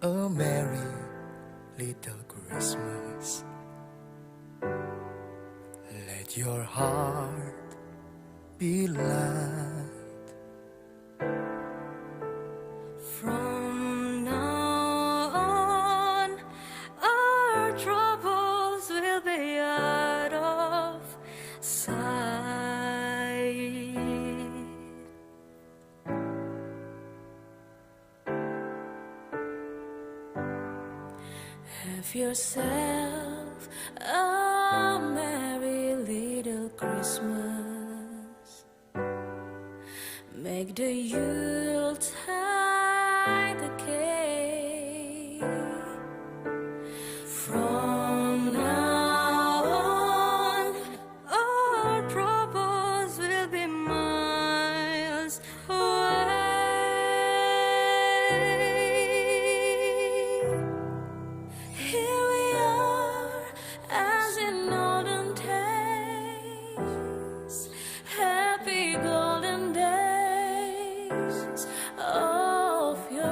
A merry little Christmas. Let your heart be light. From now on, our troubles will be out of sight. Have yourself a merry little Christmas. Make the Yuletide decay. From now on, our troubles will be miles away. Here we are, as in olden days, happy golden days of yore.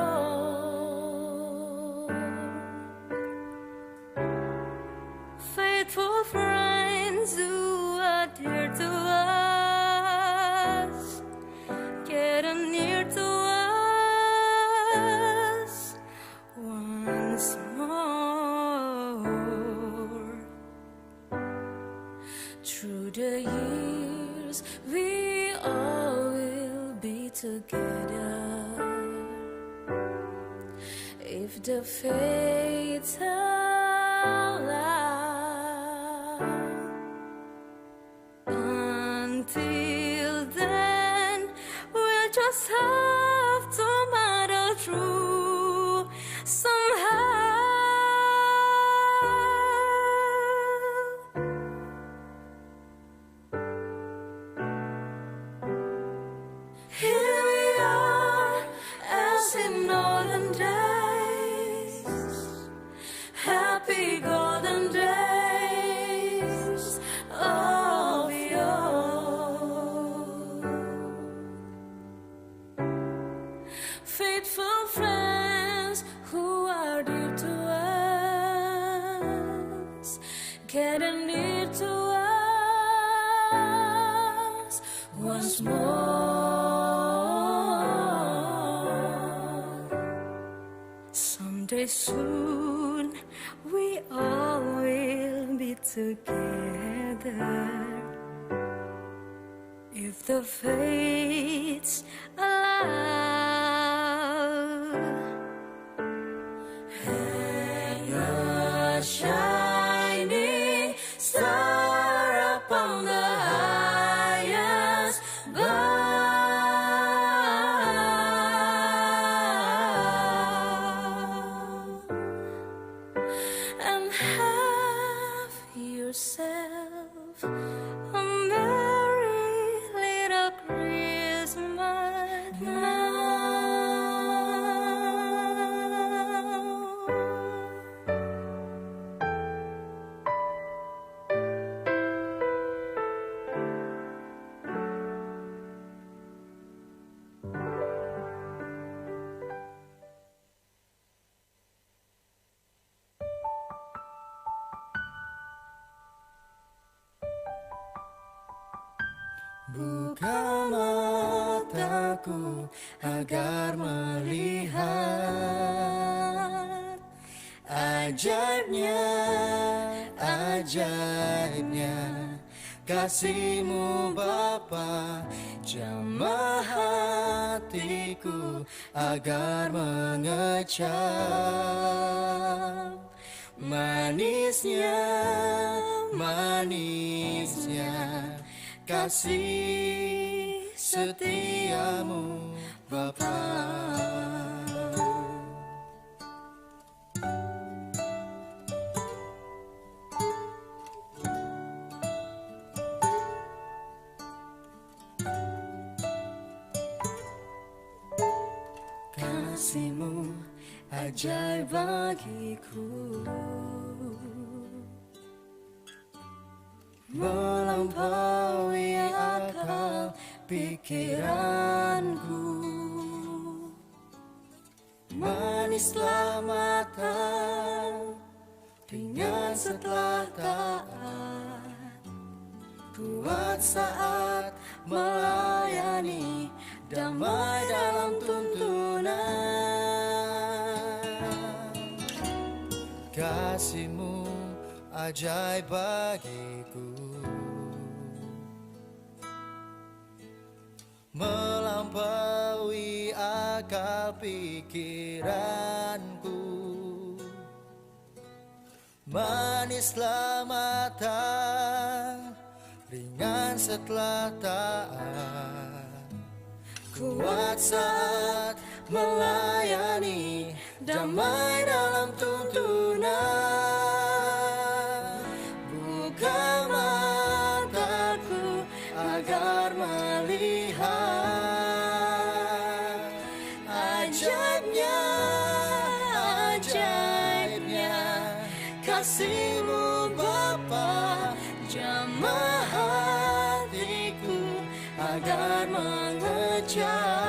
Faithful friends who are dear to us, get near to us once more. Through the years, we all will be together. If the fates allow. Until then, we'll just have to muddle through somehow. Here we are, as in olden days, happy golden days of yore. Faithful friends who are dear to us, getting near to us once more. Someday soon we all will be together, if the fates allow. Hang a shining star upon the highest bough, and have yourself a merry little Christmas now. Buka mataku agar melihat ajaibnya, ajaibnya kasih-Mu Bapa. Jamah hatiku agar mengecap manisnya, manisnya kasih setiamu Bapa. Kasih-Mu ajaib bagiku, melampaui akal pikiranku. Manislah mata, ringan setelah taat, kuat saat melayani, damai dalam tuntunan. Kasih-Mu ajaib bagiku, melampaui akal pikiranku. Manislah mata, ringan setelah taat, kuat saat melayani, damai dalam tuntunan. Buka mataku agar melihat ajaibnya, ajaibnya kasih-Mu Bapa, jamah hatiku agar mengejar.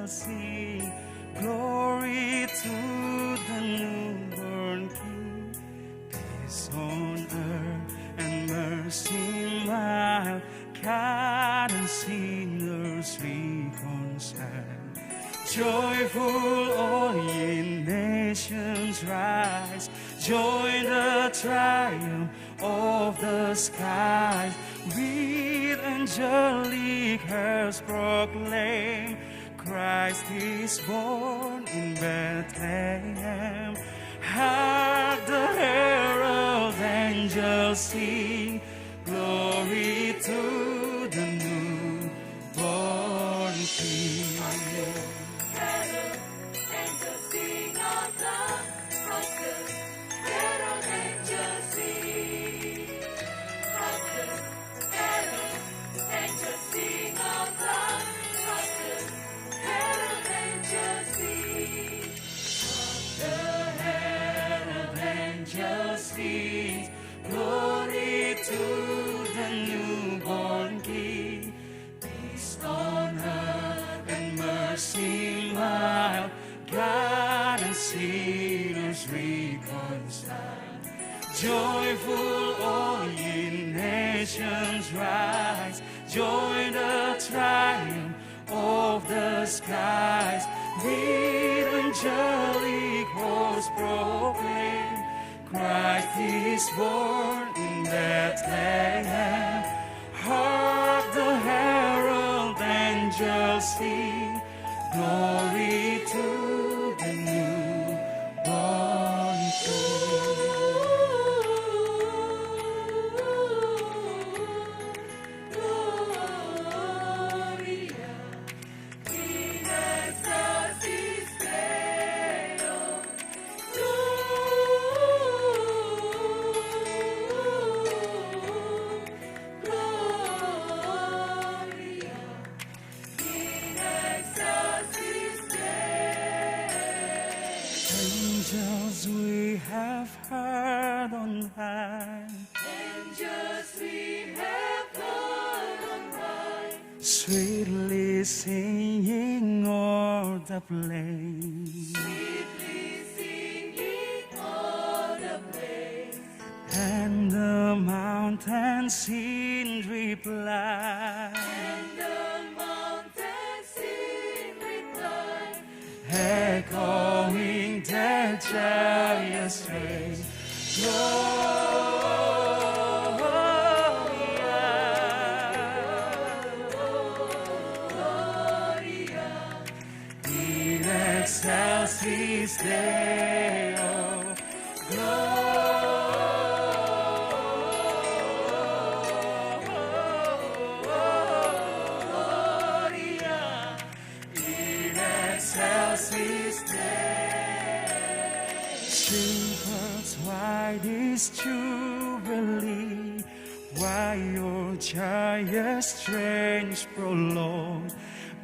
Sing glory to the newborn King, peace on earth and mercy mild, God and sinners reconciled. Joyful all ye nations rise, join the triumph of the skies, with angelic heralds proclaim, Christ is born in Bethlehem. Hark the herald angels sing, glory to the newborn King. Glory to the newborn King, peace on earth and mercy mild, God and sinners reconciled. Joyful all ye nations rise, join the triumph of the skies, with angelic hosts proclaim, Christ is born in Bethlehem. Hark the herald angels sing, glory to the newborn King. sweetly singing o'er the plains. And the mountains in reply, echoing their joyous strains. Gloria in excelsis Deo. Gloria in excelsis Deo. Shepherds, why this jubilee? Why your joyous strains prolong?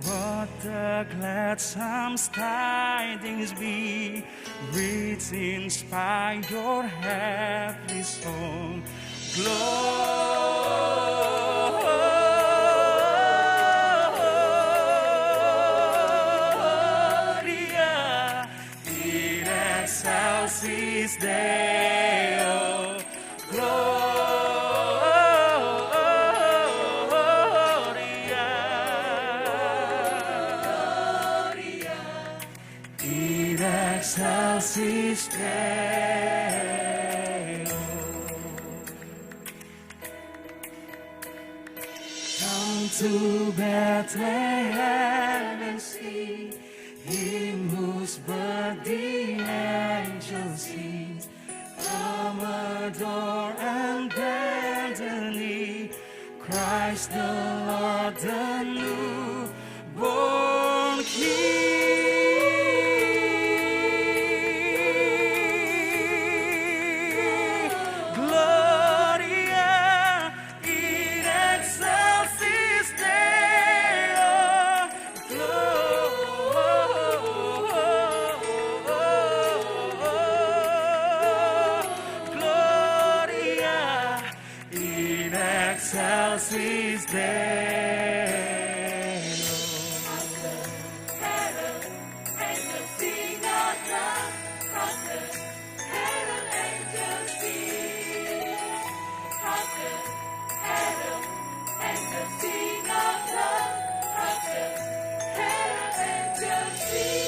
What the gladsome tidings be, which inspire your happy song. Gloria in excelsis Deo. Excelsis Deo. Come to Bethlehem and see Him whose birth the angels sing. Come adore and bend the knee. Christ the Lord, the newborn King. Excelsis Deo. Herald, angels sing of love. Harken, herald, angels sing. Harken, herald, angels sing of love. Harken, herald, angels sing.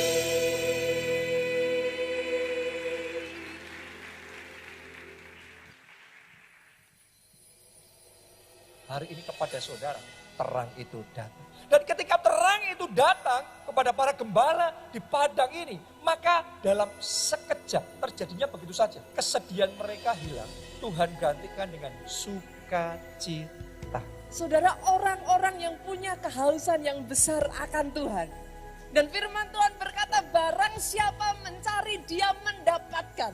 Hari ini kepada saudara, terang itu datang. Dan ketika terang itu datang kepada para gembala di padang ini, maka dalam sekejap terjadinya begitu saja. Kesedihan mereka hilang, Tuhan gantikan dengan sukacita. Saudara, orang-orang yang punya kehausan yang besar akan Tuhan. Dan firman Tuhan berkata, barang siapa mencari, dia mendapatkan.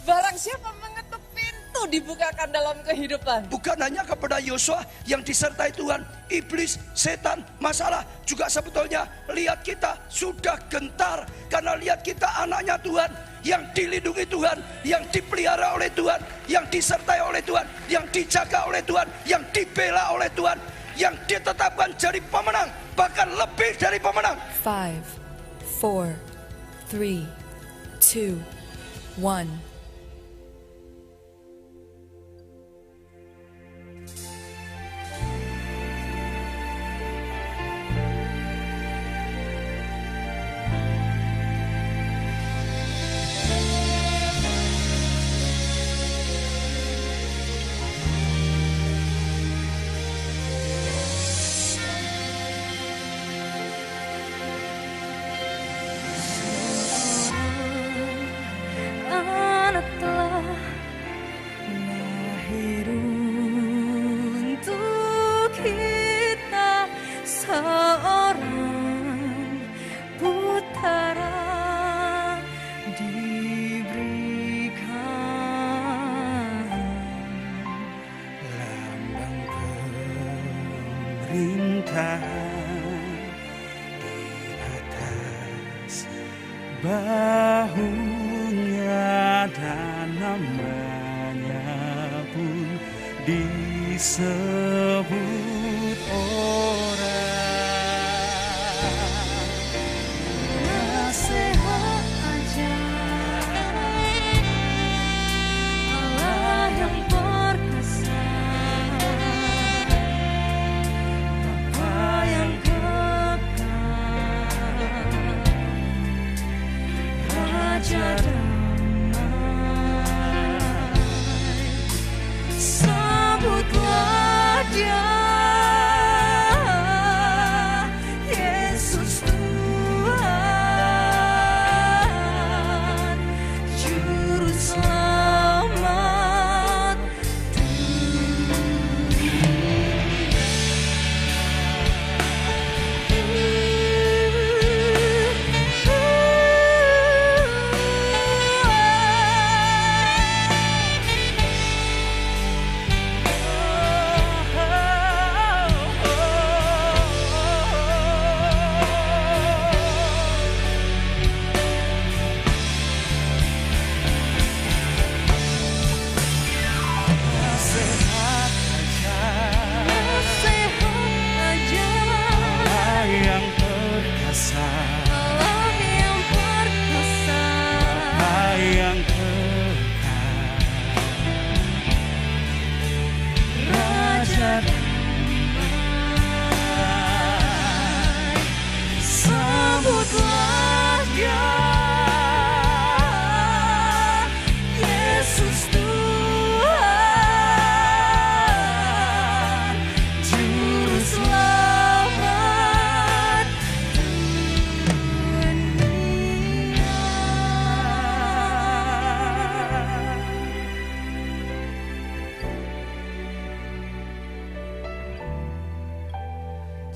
Barang siapa mengetuk, pintu dibukakan dalam kehidupan. Bukan hanya kepada Yosua yang disertai Tuhan, iblis, setan, masalah juga sebetulnya lihat kita sudah gentar karena lihat kita anaknya Tuhan, yang dilindungi Tuhan, yang dipelihara oleh Tuhan, yang disertai oleh Tuhan, yang dijaga oleh Tuhan, yang dibela oleh Tuhan, yang ditetapkan jadi pemenang, bahkan lebih dari pemenang. 5, 4, 3, 2, 1. Anak telah lahir untuk kita, seorang putera diberikan. Lambang pemerintahan di atas bahunya, dan namanya pun disebut orang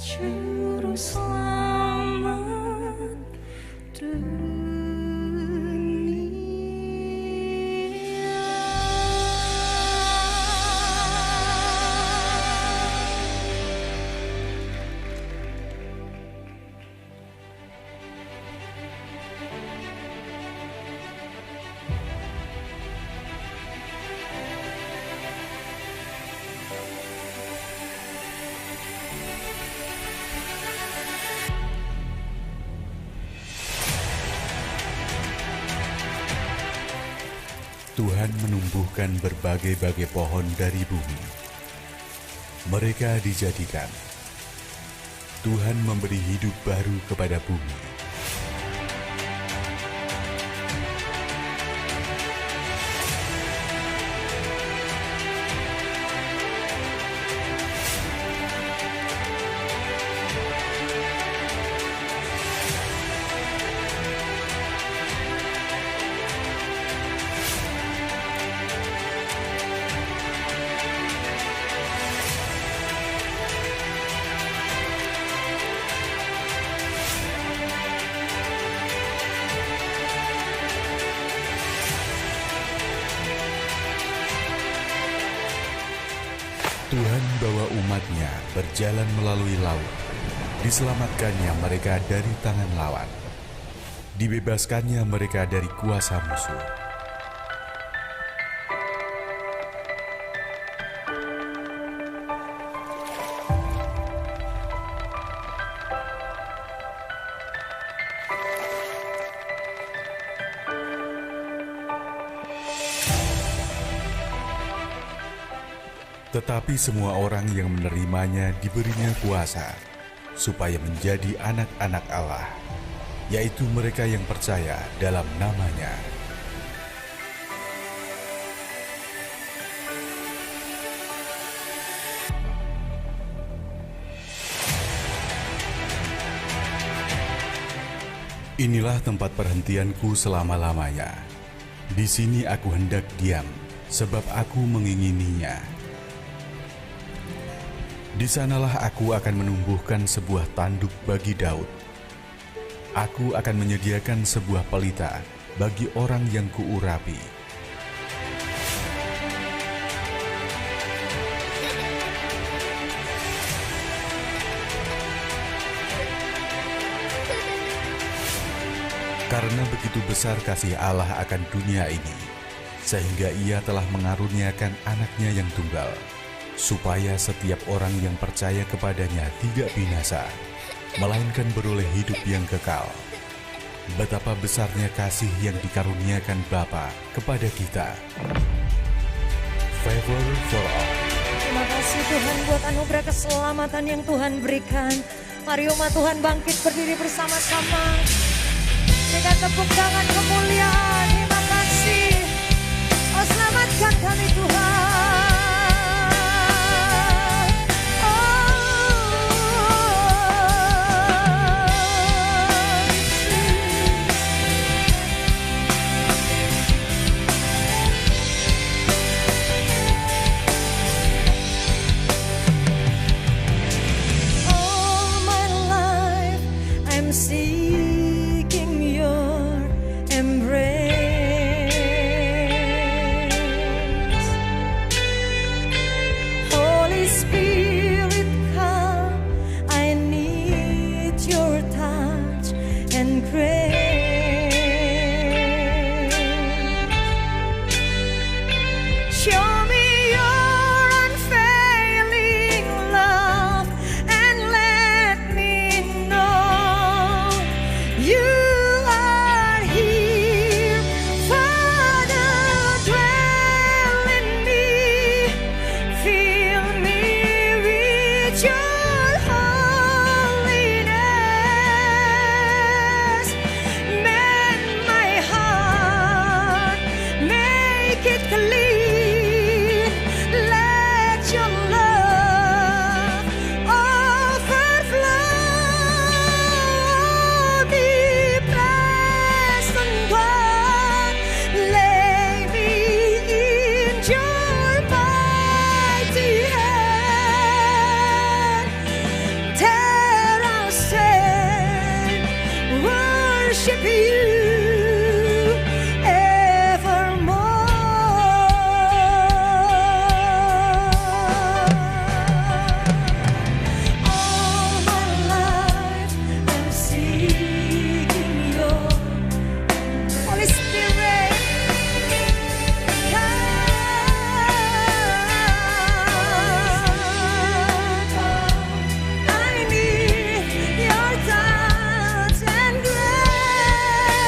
Juru selamat Tuhan menumbuhkan berbagai-bagai pohon dari bumi. Mereka dijadikan. Tuhan memberi hidup baru kepada bumi. Tuhan bawa umatnya berjalan melalui laut. Diselamatkannya mereka dari tangan lawan. Dibebaskannya mereka dari kuasa musuh. Tetapi semua orang yang menerimanya diberinya kuasa, supaya menjadi anak-anak Allah, yaitu mereka yang percaya dalam nama-Nya. Inilah tempat perhentianku selama-lamanya. Di sini aku hendak diam, sebab aku mengingininya. Di sanalah aku akan menumbuhkan sebuah tanduk bagi Daud. Aku akan menyediakan sebuah pelita bagi orang yang kuurapi. Karena begitu besar kasih Allah akan dunia ini, sehingga Ia telah mengaruniakan anaknya yang tunggal, supaya setiap orang yang percaya kepadanya tidak binasa, melainkan beroleh hidup yang kekal. Betapa besarnya kasih yang dikaruniakan Bapa kepada kita. Favor for all. Terima kasih Tuhan buat anugerah keselamatan yang Tuhan berikan. Mari umat Tuhan bangkit berdiri bersama-sama. Berikan tepuk tangan kemuliaan. Terima kasih. Oh, selamatkan kami Tuhan. Seeking your embrace. worship you evermore. All my life I'm seeking your Holy Spirit. I need your touch and grace.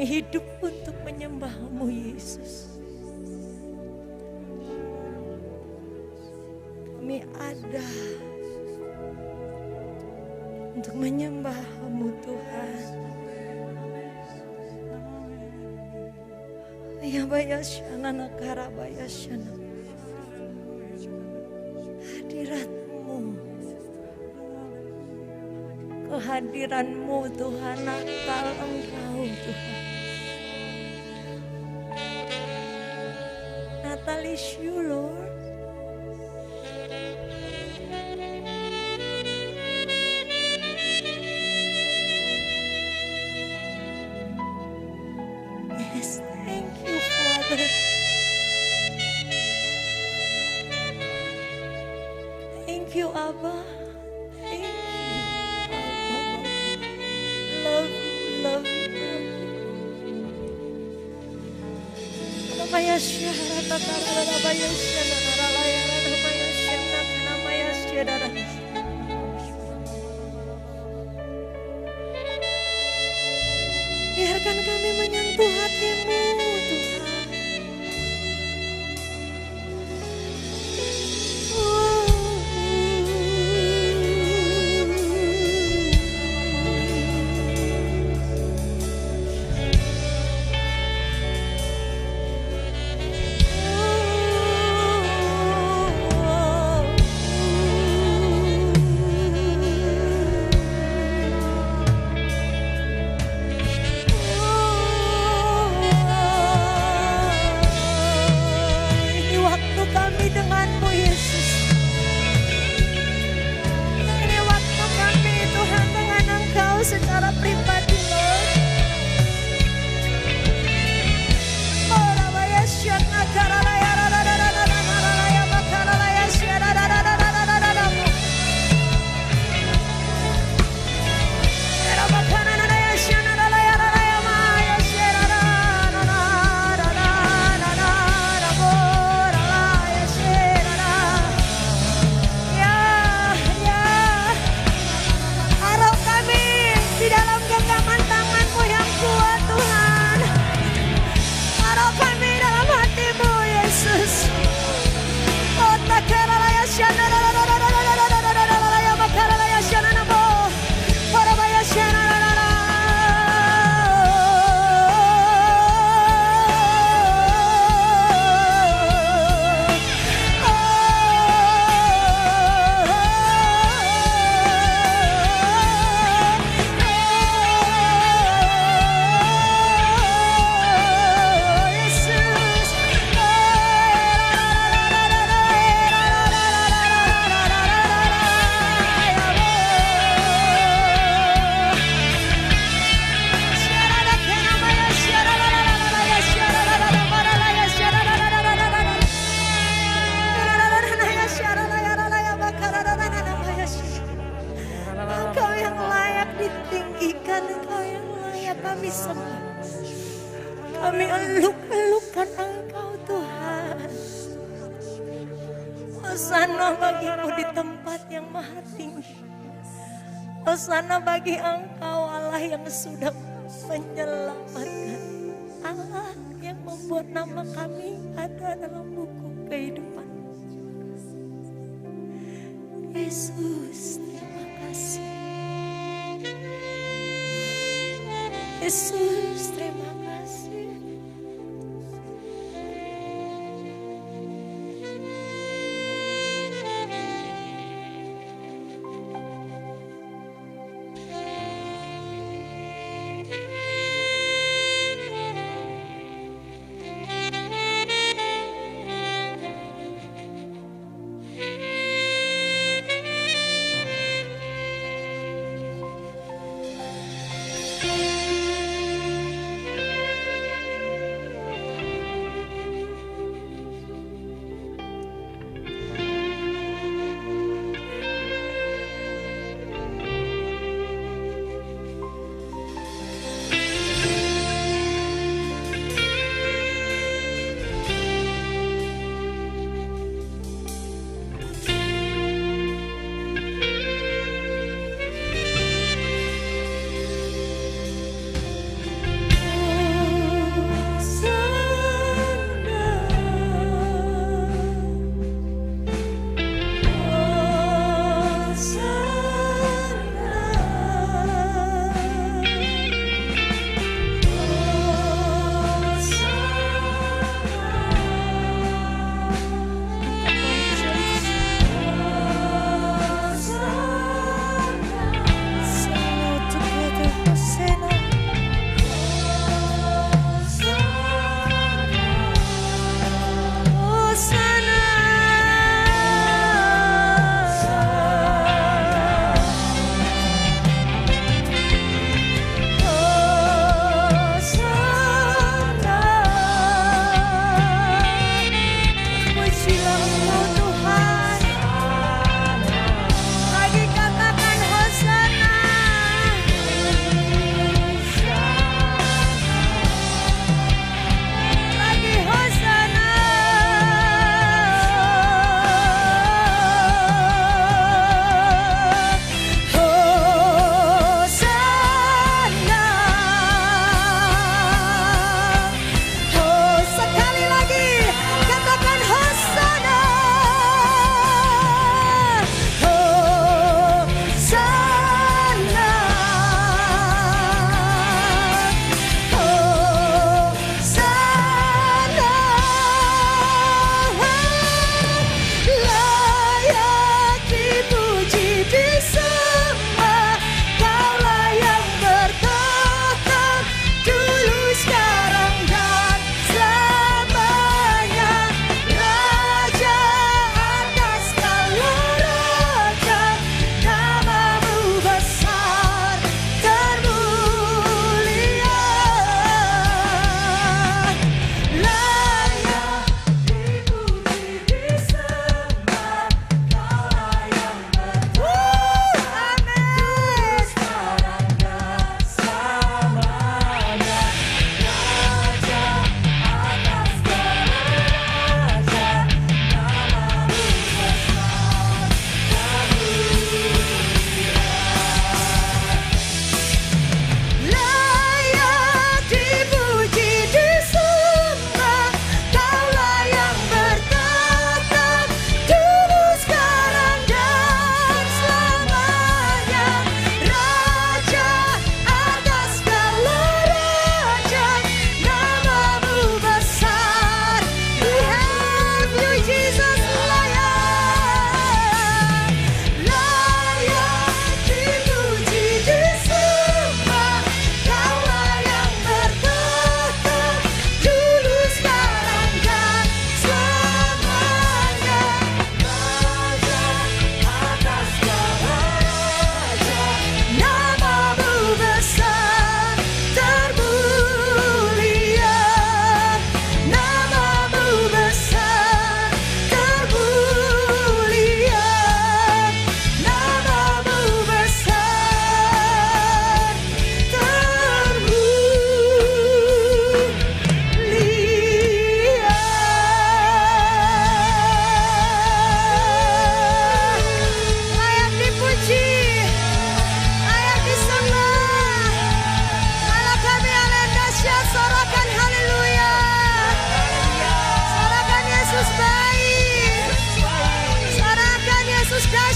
hidup untuk menyembah-Mu Yesus. Kami ada untuk menyembah-Mu Tuhan. Ya bayasyana nakara bayasyana. Hadirat-Mu, kehadiran-Mu Tuhan, Natal Engkau Tuhan. Natal is You Lord. Yes, thank You Father. Thank You Abba. Thank You Abba. Love You, love You, love You. Namaya syahara tatara namaya syahara ralayara namaya syahara namaya syahara. Biarkan kami menyentuh hati-Mu Tuhan. Ini waktu kami dengan-Mu Yesus. Ini waktu kami Tuhan dengan Engkau secara pribadi Lord. Arah kami di dalam genggaman tangan-Mu yang kuat Tuhan. Arah kami dalam hati-Mu Yesus. Oh takaralaya syana rararararararararararararararaya makaralaya syana namo. Parabaya syana rarara. Engkau yang layak ditinggikan, Engkau yang layak kami sembah. Kami eluk-elukan Engkau Tuhan. Hosana bagi-Mu di tempat yang maha tinggi. Hosana bagi Engkau Allah yang sudah menyelamatkan. Allah yang membuat nama kami ada dalam buku kehidupan. Yesus, terima kasih. Yesus, terima kasih.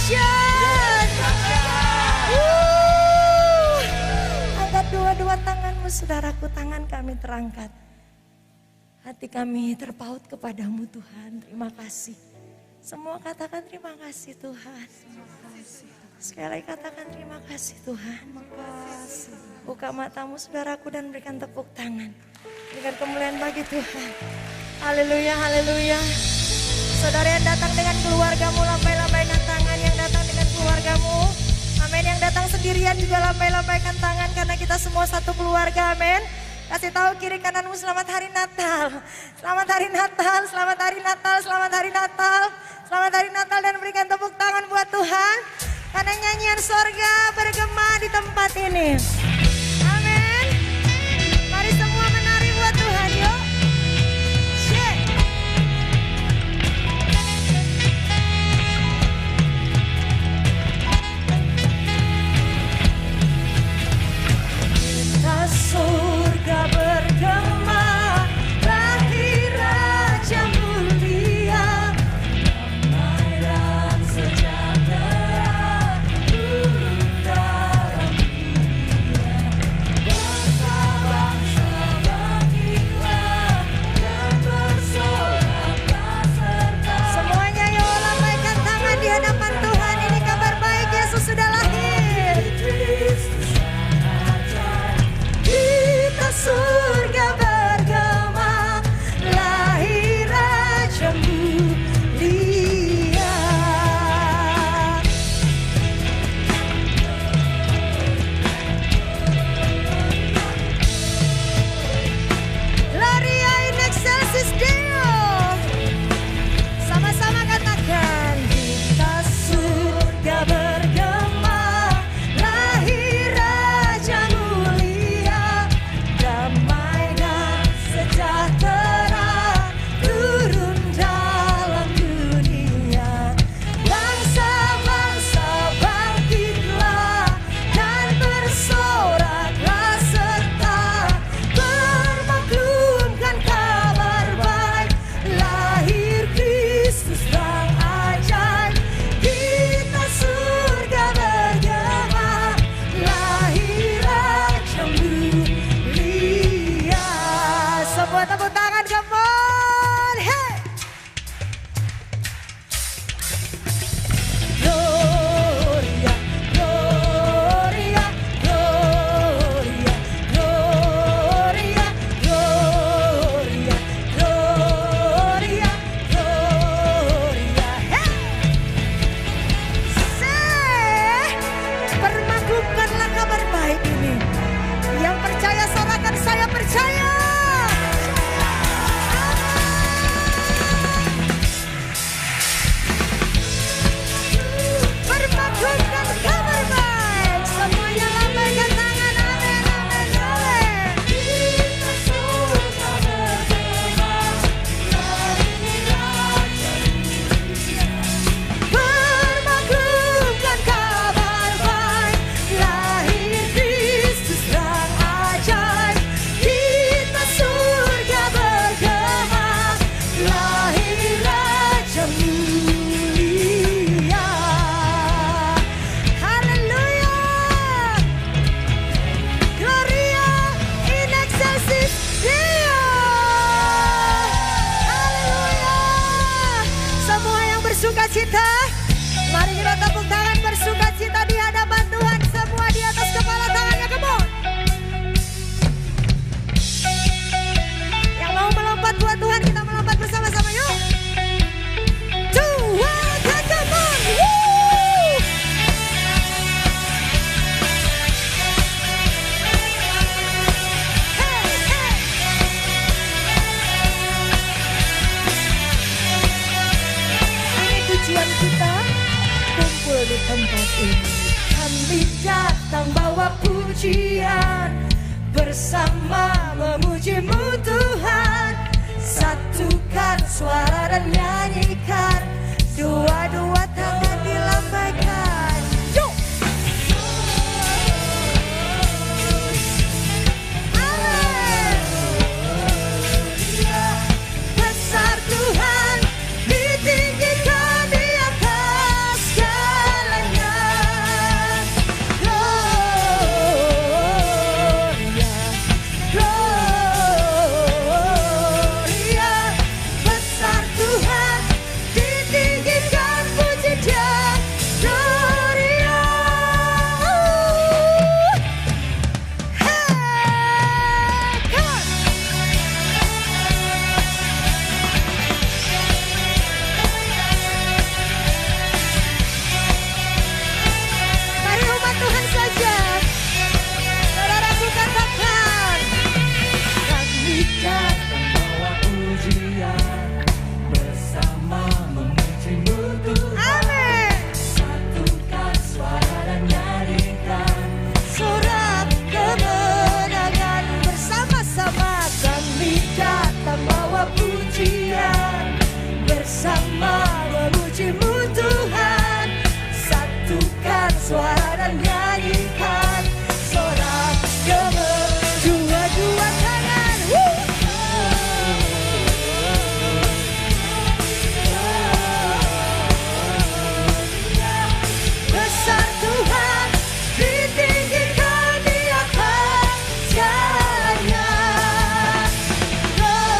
dahsyat. Angkat dua-dua tanganmu saudaraku, tangan kami terangkat. Hati kami terpaut kepadamu Tuhan, terima kasih. Semua katakan terima kasih Tuhan. Sekali lagi katakan terima kasih Tuhan. Buka matamu saudaraku dan berikan tepuk tangan. Berikan kemuliaan bagi Tuhan. Haleluya, haleluya. Saudara yang datang dengan keluargamu, lambai-lambaikan tangan. Yang datang dengan keluargamu, amin. Yang datang sendirian juga lambai-lambaikan tangan. Karena kita semua satu keluarga, amin. Kasih tahu kiri kananmu selamat hari Natal. Selamat hari Natal, selamat hari Natal, selamat hari Natal. Selamat hari Natal dan berikan tepuk tangan buat Tuhan. Karena nyanyian sorga bergema di tempat ini. Amin. Mari semua menari buat Tuhan, yuk. Shake. Kita surga bergema, lahir Raja mulia, damai dan sejahtera turun dalam dunia. Bangsa-bangsa bangkitlah dan bersoraklah serta. Semuanya yuk lambaikan tangan di hadapan Tuhan. Ini kabar baik, Yesus sudah lahir. Kita surga bergema, lahir Raja mulia. Gloria in excelsis Deo. Sama-sama katakan, kita surga bergema, lahir Raja mulia, damai dan sejahtera turun dalam dunia. Bangsa-bangsa bangkitlah dan bersoraklah serta bermaklumkan kabar baik, lahir Kristus sang ajaib. Kita surga bergema, lahir Raja mulia. Semua tepuk tangan, come on, hey. Gloria, Gloria, Gloria, Gloria, Gloria, Gloria, Gloria, hey. Permaklumkanlah kabar baik ini. Yang percaya sorakan saya percaya. Permaklumkan kabar baik. Semuanya lambaikan tangan, amin, amin, amin. Kita surga bergema, lahir Raja mulia. Permaklumkan kabar baik, lahir Kristus sang ajaib. Kita surga bergema, lahir Raja mulia. Haleluya. Gloria in excelsis Deo. Haleluya. Semua yang bersuka cita, mari kita tepuk tangan bersuka cita di hadapan Tuhan. Semua di atas kepala tangannya, come on. Yang mau melompat buat Tuhan, kita melompat bersama-sama yuk. 2, 1, come on. Woo! Hey, hey. Ini pujian kita kumpul di tempat ini. Kami datang bawa pujian, bersama memuji-Mu Tuhan. Satukan suara dan nyanyikan, dua-dua tangan dilambaikan. Yuk! Amin. Besar Tuhan, ditinggikan di atas segala. suara dan nyanyikan sorak gemetar. Dua-dua tangan. Besar Tuhan, ditinggikan di atas segalanya. Gloria,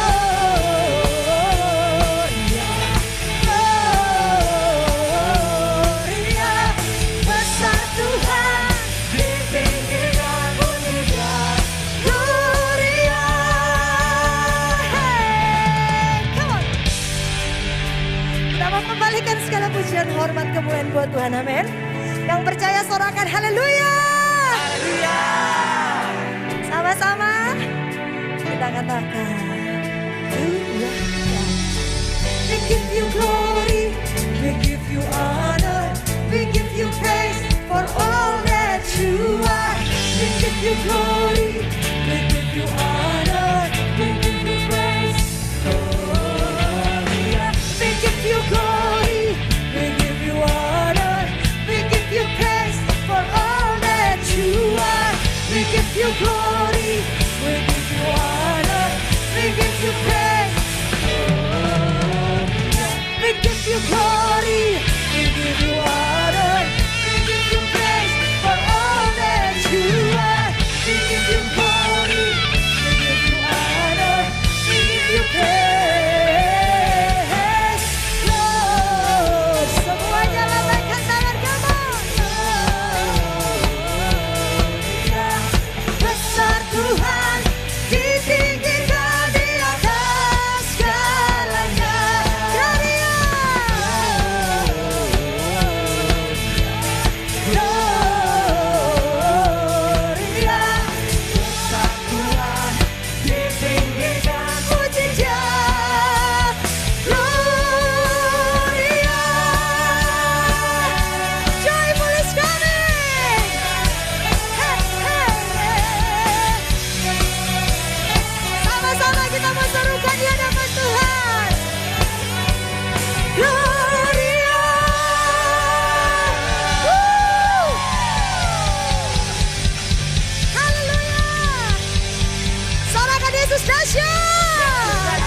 Gloria. Besar Tuhan, ditinggikan pujian. Gloria. Hey, come on. Kita mau kembalikan segala pujian, hormat, kemuliaan buat Tuhan, amin. Yang percaya sorakan haleluya. Haleluya. Sama-sama kita katakan haleluya. We give you glory, we give you honor, we give you praise for all that you are. We give you glory, we give you honor, we give you praise. Gloria. We give you glory, we give you honor, we give you praise for all that you are. We give you glory, we give you honor, we give you praise. We give you glory, we give you honor, we give you praise for all that you are. We give you glory, we give you honor, we give you praise. Lord, semuanya lambaikan tangan kamu. Besar Tuhan, ditinggikan di atas segalanya. Gloria. Gloria. Besar Tuhan, ditinggikan puji Dia. Gloria. Joyful is coming. Hey, hey, hey. Sama-sama kita mau serukan di hadapan Tuhan. Gloria. Woo. Haleluya. Sorakan Yesus dahsyat.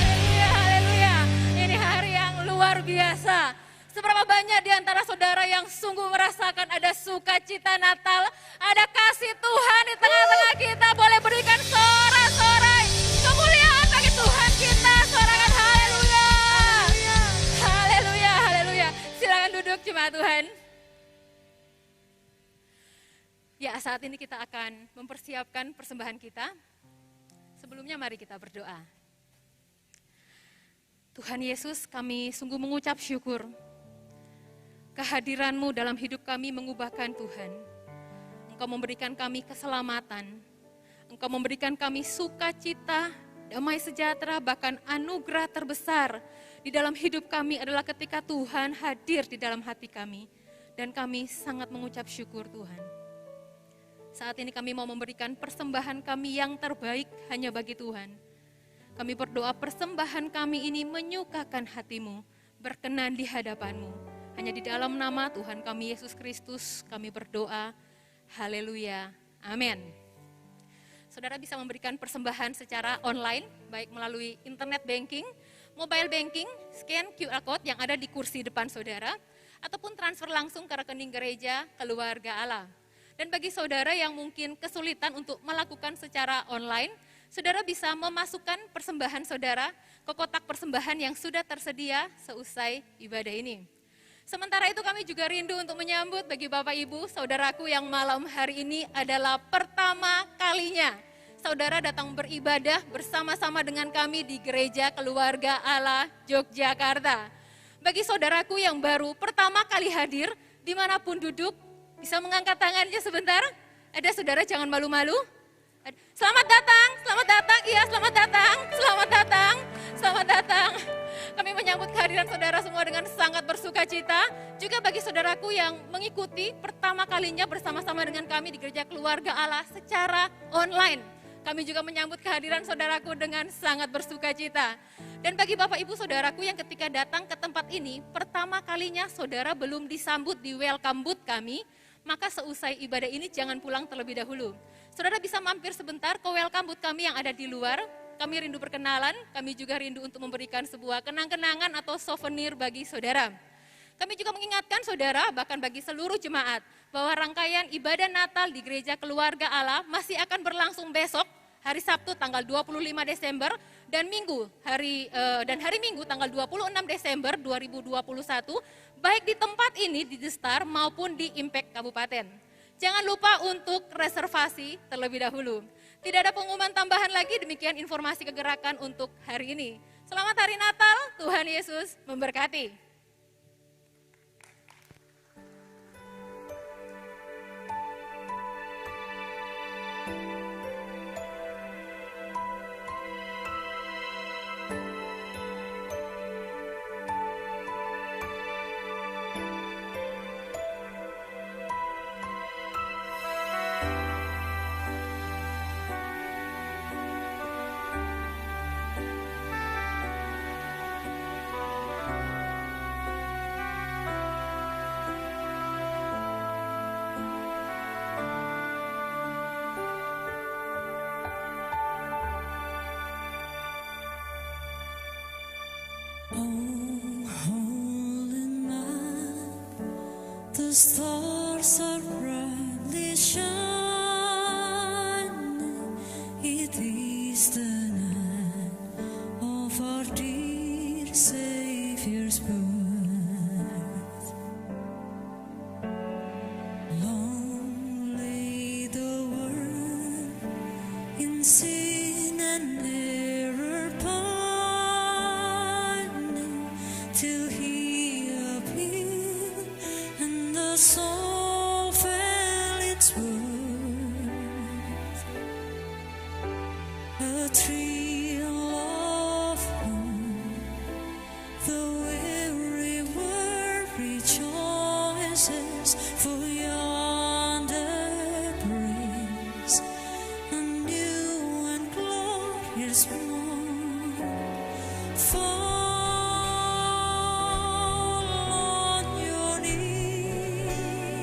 Haleluya, haleluya. Ini hari yang luar biasa. Seberapa banyak di antara saudara yang sungguh merasakan ada sukacita Natal, ada kasih Tuhan di tengah-tengah kita. Boleh berikan sorak-sorai kemuliaan bagi Tuhan kita. Sorakan haleluya. Haleluya, haleluya. Silakan duduk jemaat Tuhan. Ya, saat ini kita akan mempersiapkan persembahan kita. Sebelumnya mari kita berdoa. Tuhan Yesus, kami sungguh mengucap syukur. Kehadiran-Mu dalam hidup kami mengubahkan Tuhan. Engkau memberikan kami keselamatan. Engkau memberikan kami sukacita, damai sejahtera, bahkan anugerah terbesar di dalam hidup kami adalah ketika Tuhan hadir di dalam hati kami. Dan kami sangat mengucap syukur Tuhan. Saat ini kami mau memberikan persembahan kami yang terbaik hanya bagi Tuhan. Kami berdoa persembahan kami ini menyukakan hati-Mu, berkenan di hadapan-Mu. Hanya di dalam nama Tuhan kami Yesus Kristus kami berdoa. Haleluya. Amin. Saudara bisa memberikan persembahan secara online, baik melalui internet banking, mobile banking, scan QR code yang ada di kursi depan saudara, ataupun transfer langsung ke rekening gereja Keluarga Allah. Dan bagi saudara yang mungkin kesulitan untuk melakukan secara online, saudara bisa memasukkan persembahan saudara ke kotak persembahan yang sudah tersedia seusai ibadah ini. Sementara itu kami juga rindu untuk menyambut bagi Bapak Ibu, saudaraku yang malam hari ini adalah pertama kalinya saudara datang beribadah bersama-sama dengan kami di Gereja Keluarga Allah Yogyakarta. Bagi saudaraku yang baru pertama kali hadir, dimanapun duduk, bisa mengangkat tangannya sebentar. Ada saudara, jangan malu-malu. Selamat datang, iya selamat datang, selamat datang, selamat datang. Kami menyambut kehadiran saudara semua dengan sangat bersuka cita. Juga bagi saudaraku yang mengikuti pertama kalinya bersama-sama dengan kami di Gereja Keluarga Allah secara online. Kami juga menyambut kehadiran saudaraku dengan sangat bersuka cita. Dan bagi Bapak Ibu Saudaraku yang ketika datang ke tempat ini, pertama kalinya saudara belum disambut di welcome booth kami, maka seusai ibadah ini jangan pulang terlebih dahulu. Saudara bisa mampir sebentar ke welcome booth kami yang ada di luar. Kami rindu perkenalan, kami juga rindu untuk memberikan sebuah kenang-kenangan atau souvenir bagi saudara. Kami juga mengingatkan saudara, bahkan bagi seluruh jemaat, bahwa rangkaian ibadah Natal di Gereja Keluarga Allah masih akan berlangsung besok, hari Sabtu tanggal 25 Desember, dan hari Minggu tanggal 26 Desember 2021, baik di tempat ini di The Star maupun di Impact Kabupaten. Jangan lupa untuk reservasi terlebih dahulu. Tidak ada pengumuman tambahan lagi, demikian informasi kegerakan untuk hari ini. Selamat Hari Natal, Tuhan Yesus memberkati. The stars are brightly shining. It is the night of our dear Savior's birth. Long lay the world in sin and error pining, till He appeared and the soul felt its worth. A thrill of hope, the weary world rejoices, for yonder breaks a new and glorious morn. Fall on your knees.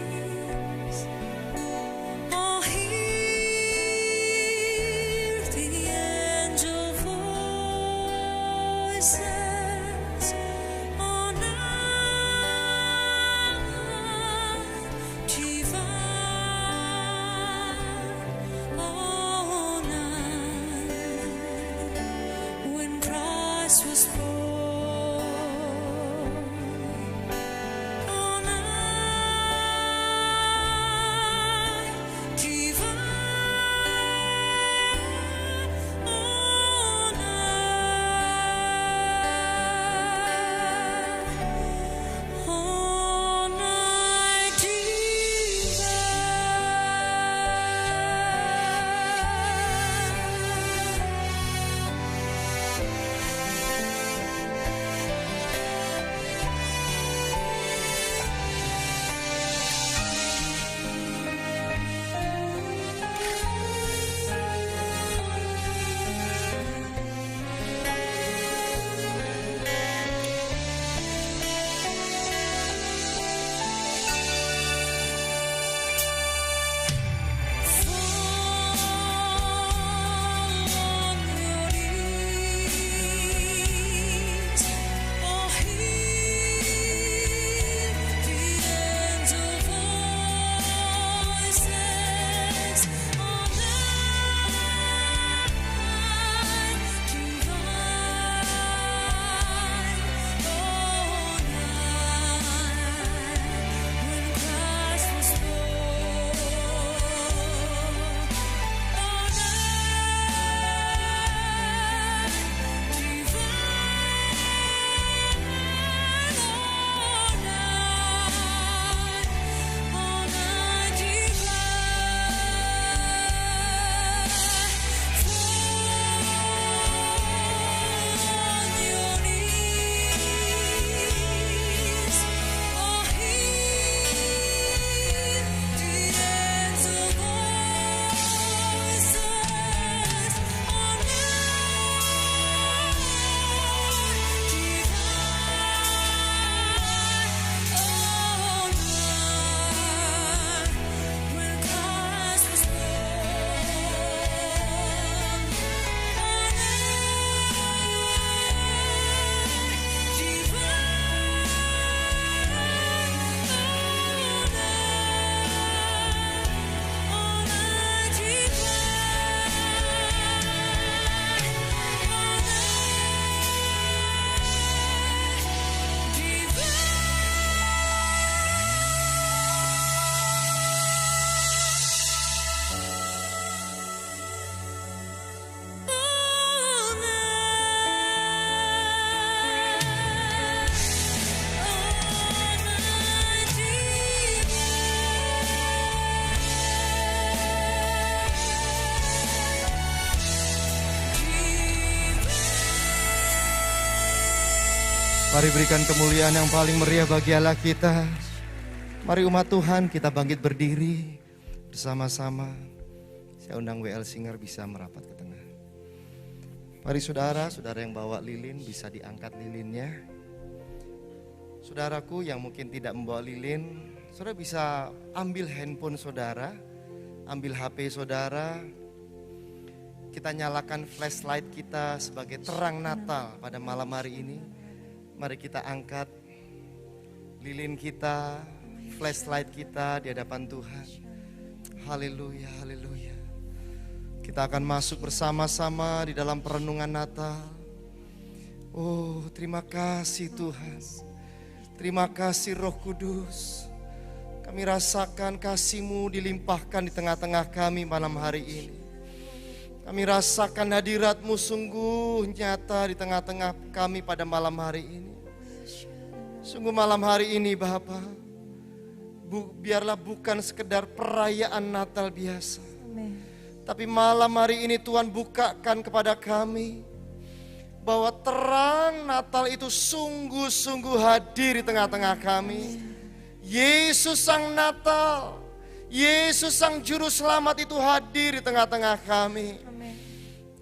Mari berikan kemuliaan yang paling meriah bagi Allah kita. Mari umat Tuhan kita bangkit berdiri bersama-sama. Saya undang WL Singer bisa merapat ke tengah. Mari saudara yang bawa lilin bisa diangkat lilinnya. Saudaraku yang mungkin tidak membawa lilin, saudara bisa ambil handphone saudara, ambil HP saudara. Kita nyalakan flashlight kita sebagai terang Natal pada malam hari ini. Mari kita angkat lilin kita, flashlight kita di hadapan Tuhan. Haleluya, haleluya. Kita akan masuk bersama-sama di dalam perenungan Natal. Oh, terima kasih Tuhan. Terima kasih Roh Kudus. Kami rasakan kasih-Mu dilimpahkan di tengah-tengah kami malam hari ini. Kami rasakan hadirat-Mu sungguh nyata di tengah-tengah kami pada malam hari ini. Sungguh malam hari ini Bapa, biarlah bukan sekedar perayaan Natal biasa. Tapi malam hari ini Tuhan bukakan kepada kami bahwa terang Natal itu sungguh-sungguh hadir di tengah-tengah kami. Yesus Sang Natal, Yesus Sang Juru Selamat itu hadir di tengah-tengah kami.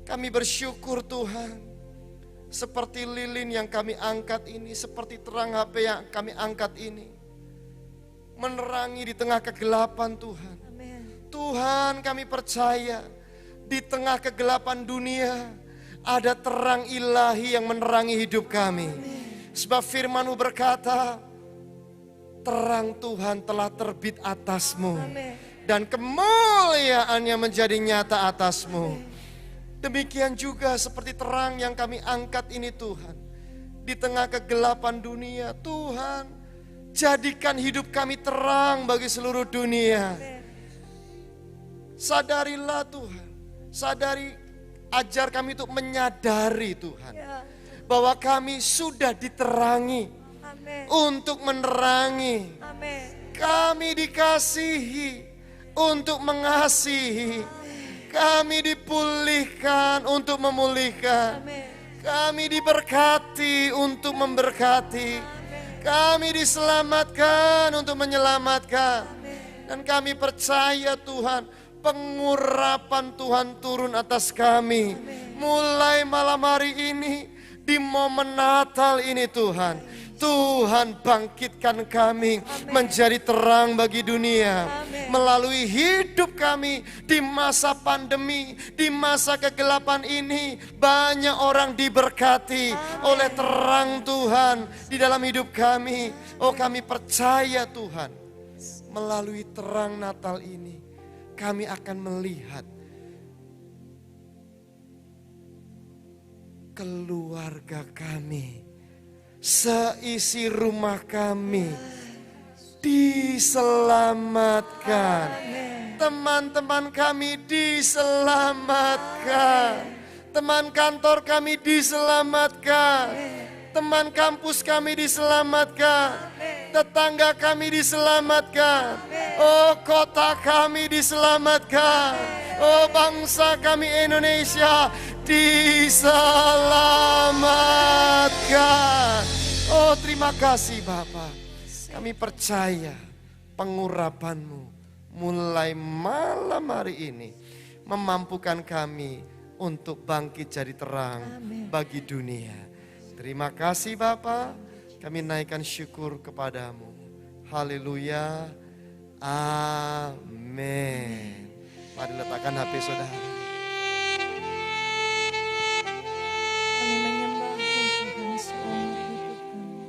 Kami bersyukur Tuhan, seperti lilin yang kami angkat ini, seperti terang HP yang kami angkat ini, menerangi di tengah kegelapan Tuhan. Tuhan, kami percaya di tengah kegelapan dunia ada terang ilahi yang menerangi hidup kami. Sebab firman-Mu berkata, terang Tuhan telah terbit atasmu dan kemuliaannya menjadi nyata atasmu. Demikian juga seperti terang yang kami angkat ini Tuhan, di tengah kegelapan dunia, Tuhan jadikan hidup kami terang bagi seluruh dunia. Sadarilah Tuhan, ajar kami untuk menyadari Tuhan, bahwa kami sudah diterangi untuk menerangi. Kami dikasihi untuk mengasihi. Kami dipulihkan untuk memulihkan. Kami diberkati untuk memberkati. Kami diselamatkan untuk menyelamatkan. Dan kami percaya Tuhan, pengurapan Tuhan turun atas kami. Mulai malam hari ini, di momen Natal ini Tuhan. Tuhan bangkitkan kami menjadi terang bagi dunia. Melalui hidup kami di masa pandemi, di masa kegelapan ini, banyak orang diberkati oleh terang Tuhan di dalam hidup kami. Oh, kami percaya Tuhan, melalui terang Natal ini kami akan melihat keluarga kami, seisi rumah kami diselamatkan. Teman-teman kami diselamatkan. Teman kantor kami diselamatkan. Teman kampus kami diselamatkan. Tetangga kami diselamatkan. Oh, kota kami diselamatkan. Oh, bangsa kami Indonesia diselamatkan. Oh, terima kasih Bapak. Kami percaya pengurapan-Mu mulai malam hari ini memampukan kami untuk bangkit jadi terang bagi dunia. Terima kasih Bapa, kami naikkan syukur kepadamu. Haleluya, amin. Mari letakkan HP saudara. Kami menyembah Tuhan seumur hidup kami.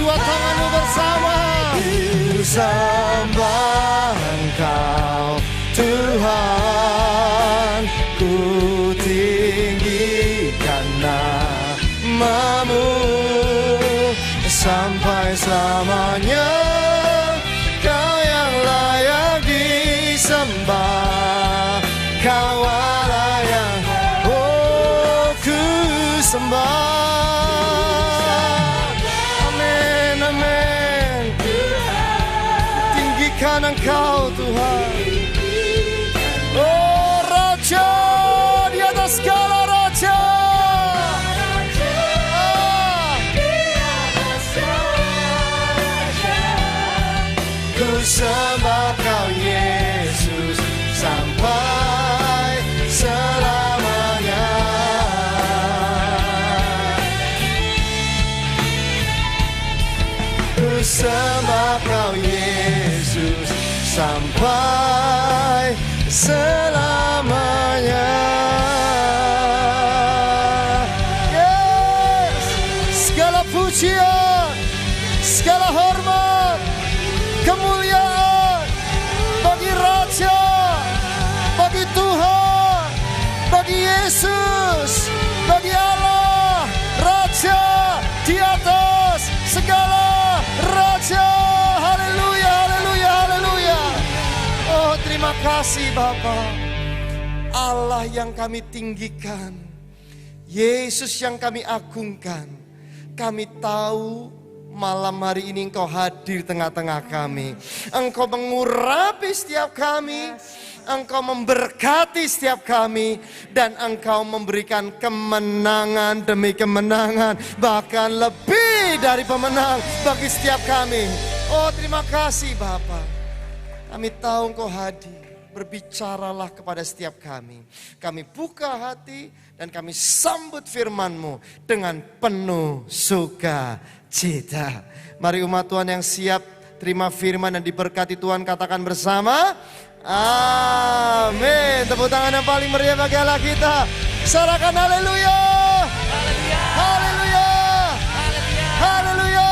Dua tanganmu bersama. Ku sembah Engkau Tuhan, ku tinggikan namamu sampai selamanya. Kau yang layak disembah, Kau Allah yang ku sembah. Amin, amin. Tinggikan Engkau Tuhan. Oh Raja di atas segala raja. Ku sembah Kau Yesus sampai selamanya. Ku sembah Kau Yesus sampai selamanya. Yes, segala pujian, segala hormat, kemuliaan bagi Raja, bagi Tuhan, bagi Yesus, bagi Allah, Raja di atas segala raja. Haleluya, haleluya, haleluya. Oh terima kasih Bapa, Allah yang kami tinggikan, Yesus yang kami agungkan. Kami tahu malam hari ini Engkau hadir tengah-tengah kami. Engkau mengurapi setiap kami, Engkau memberkati setiap kami, dan Engkau memberikan kemenangan demi kemenangan, bahkan lebih dari pemenang bagi setiap kami. Oh terima kasih Bapa. Kami tahu Engkau hadir. Berbicaralah kepada setiap kami. Kami buka hati dan kami sambut firman-Mu dengan penuh sukacita. Mari umat Tuhan yang siap terima firman dan diberkati Tuhan katakan bersama. Amin. Tepuk tangan yang paling meriah bagi Allah kita. Sorakan haleluya. Haleluya. Haleluya.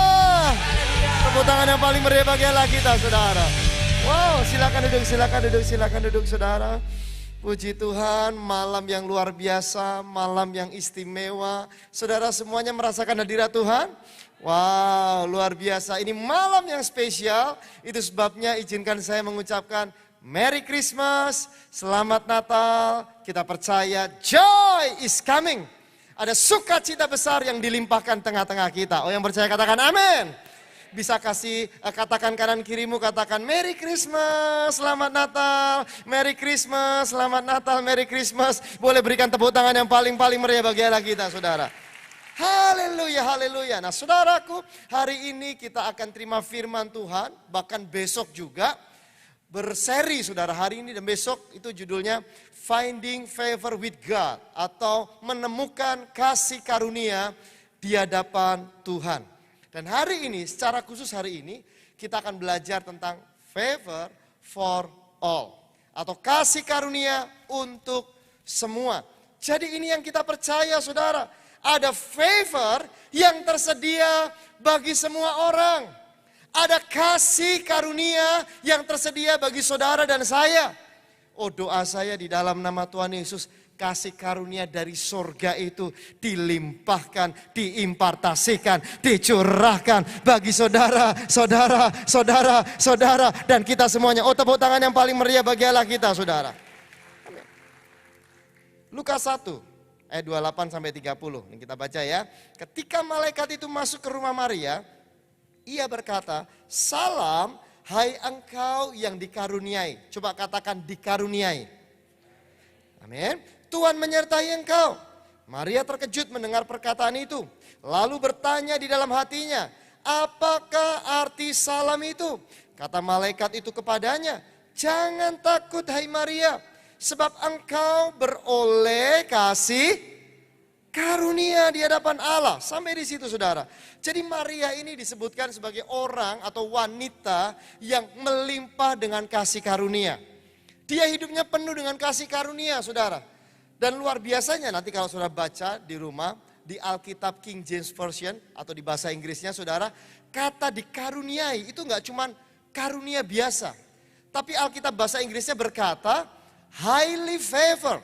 Tepuk tangan yang paling meriah bagi Allah kita, saudara. Wow, silakan duduk, silakan duduk, silakan duduk, saudara. Puji Tuhan, malam yang luar biasa, malam yang istimewa. Saudara semuanya merasakan hadirat Tuhan? Wow, luar biasa. Ini malam yang spesial. Itu sebabnya izinkan saya mengucapkan Merry Christmas, Selamat Natal. Kita percaya joy is coming. Ada sukacita besar yang dilimpahkan tengah-tengah kita. Oh yang percaya katakan amin. Bisa kasih katakan kanan kirimu, katakan Merry Christmas, Selamat Natal, Merry Christmas, Selamat Natal, Merry Christmas. Boleh berikan tepuk tangan yang paling meriah bagi Allah kita, saudara. Haleluya, haleluya. Nah saudaraku, hari ini kita akan terima firman Tuhan, bahkan besok juga berseri saudara, hari ini dan besok itu judulnya Finding Favor with God, atau menemukan kasih karunia di hadapan Tuhan. Dan hari ini, secara khusus hari ini, kita akan belajar tentang favor for all. Atau kasih karunia untuk semua. Jadi ini yang kita percaya saudara. Ada favor yang tersedia bagi semua orang. Ada kasih karunia yang tersedia bagi saudara dan saya. Oh doa saya di dalam nama Tuhan Yesus, kasih karunia dari sorga itu dilimpahkan, diimpartasikan, dicurahkan bagi saudara, saudara, saudara, saudara, dan kita semuanya. Oh tepuk tangan yang paling meriah bagi Allah kita, saudara. Lukas 1 ayat 28 sampai 30. Ini kita baca ya. Ketika malaikat itu masuk ke rumah Maria, ia berkata, "Salam, hai engkau yang dikaruniai." Coba katakan dikaruniai. Amin. Tuhan menyertai engkau. Maria terkejut mendengar perkataan itu. Lalu bertanya di dalam hatinya, apakah arti salam itu? Kata malaikat itu kepadanya, jangan takut hai Maria, sebab engkau beroleh kasih karunia di hadapan Allah. Sampai di situ saudara. Jadi Maria ini disebutkan sebagai orang atau wanita yang melimpah dengan kasih karunia. Dia hidupnya penuh dengan kasih karunia saudara. Dan luar biasanya nanti kalau saudara baca di rumah, di Alkitab King James Version atau di bahasa Inggrisnya saudara, kata dikaruniai itu nggak cuman karunia biasa. Tapi Alkitab bahasa Inggrisnya berkata highly favor.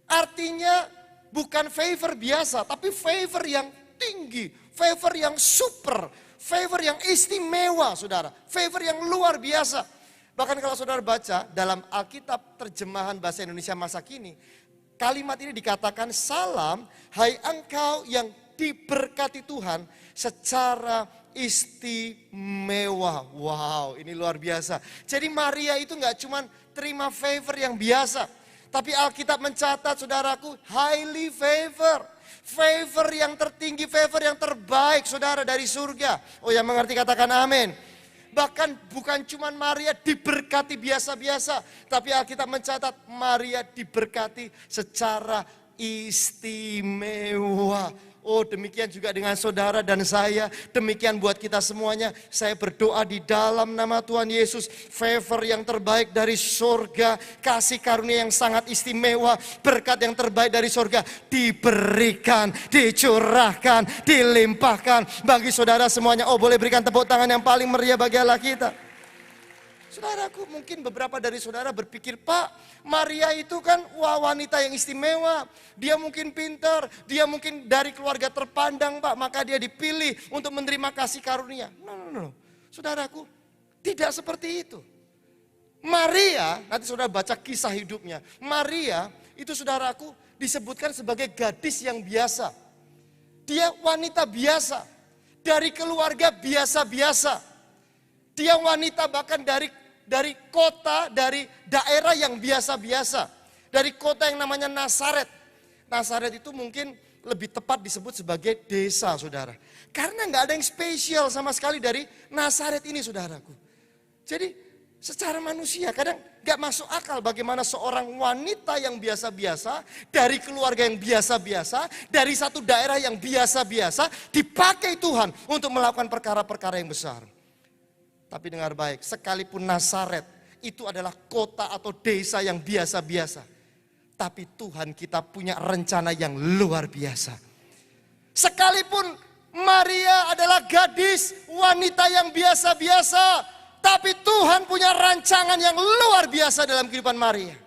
Artinya bukan favor biasa, tapi favor yang tinggi, favor yang super, favor yang istimewa, saudara. Favor yang luar biasa. Bahkan kalau saudara baca dalam Alkitab terjemahan bahasa Indonesia masa kini, kalimat ini dikatakan, salam hai engkau yang diberkati Tuhan secara istimewa. Wow, ini luar biasa. Jadi Maria itu nggak cuma terima favor yang biasa, tapi Alkitab mencatat, saudaraku, highly favor. Favor yang tertinggi, favor yang terbaik, saudara, dari surga. Oh, yang mengerti katakan amin. Bahkan bukan cuma Maria diberkati biasa-biasa, tapi Alkitab mencatat Maria diberkati secara istimewa. Oh, demikian juga dengan saudara dan saya, demikian buat kita semuanya. Saya berdoa di dalam nama Tuhan Yesus, favor yang terbaik dari surga, kasih karunia yang sangat istimewa, berkat yang terbaik dari surga diberikan, dicurahkan, dilimpahkan bagi saudara semuanya. Oh, boleh berikan tepuk tangan yang paling meriah bagi Allah kita. Saudaraku, mungkin beberapa dari saudara berpikir, Pak, Maria itu kan wanita yang istimewa. Dia mungkin pintar, dia mungkin dari keluarga terpandang, Pak, maka dia dipilih untuk menerima kasih karunia. No. Saudaraku, tidak seperti itu. Maria, nanti saudara baca kisah hidupnya. Maria itu, saudaraku, disebutkan sebagai gadis yang biasa. Dia wanita biasa, dari keluarga biasa-biasa. Dia wanita bahkan dari kota, dari daerah yang biasa-biasa. Dari kota yang namanya Nazaret. Nazaret itu mungkin lebih tepat disebut sebagai desa, saudara. Karena nggak ada yang spesial sama sekali dari Nazaret ini, saudaraku. Jadi secara manusia kadang nggak masuk akal bagaimana seorang wanita yang biasa-biasa, dari keluarga yang biasa-biasa, dari satu daerah yang biasa-biasa, dipakai Tuhan untuk melakukan perkara-perkara yang besar. Tapi dengar baik, sekalipun Nazaret itu adalah kota atau desa yang biasa-biasa, tapi Tuhan kita punya rencana yang luar biasa. Sekalipun Maria adalah gadis, wanita yang biasa-biasa, tapi Tuhan punya rancangan yang luar biasa dalam kehidupan Maria.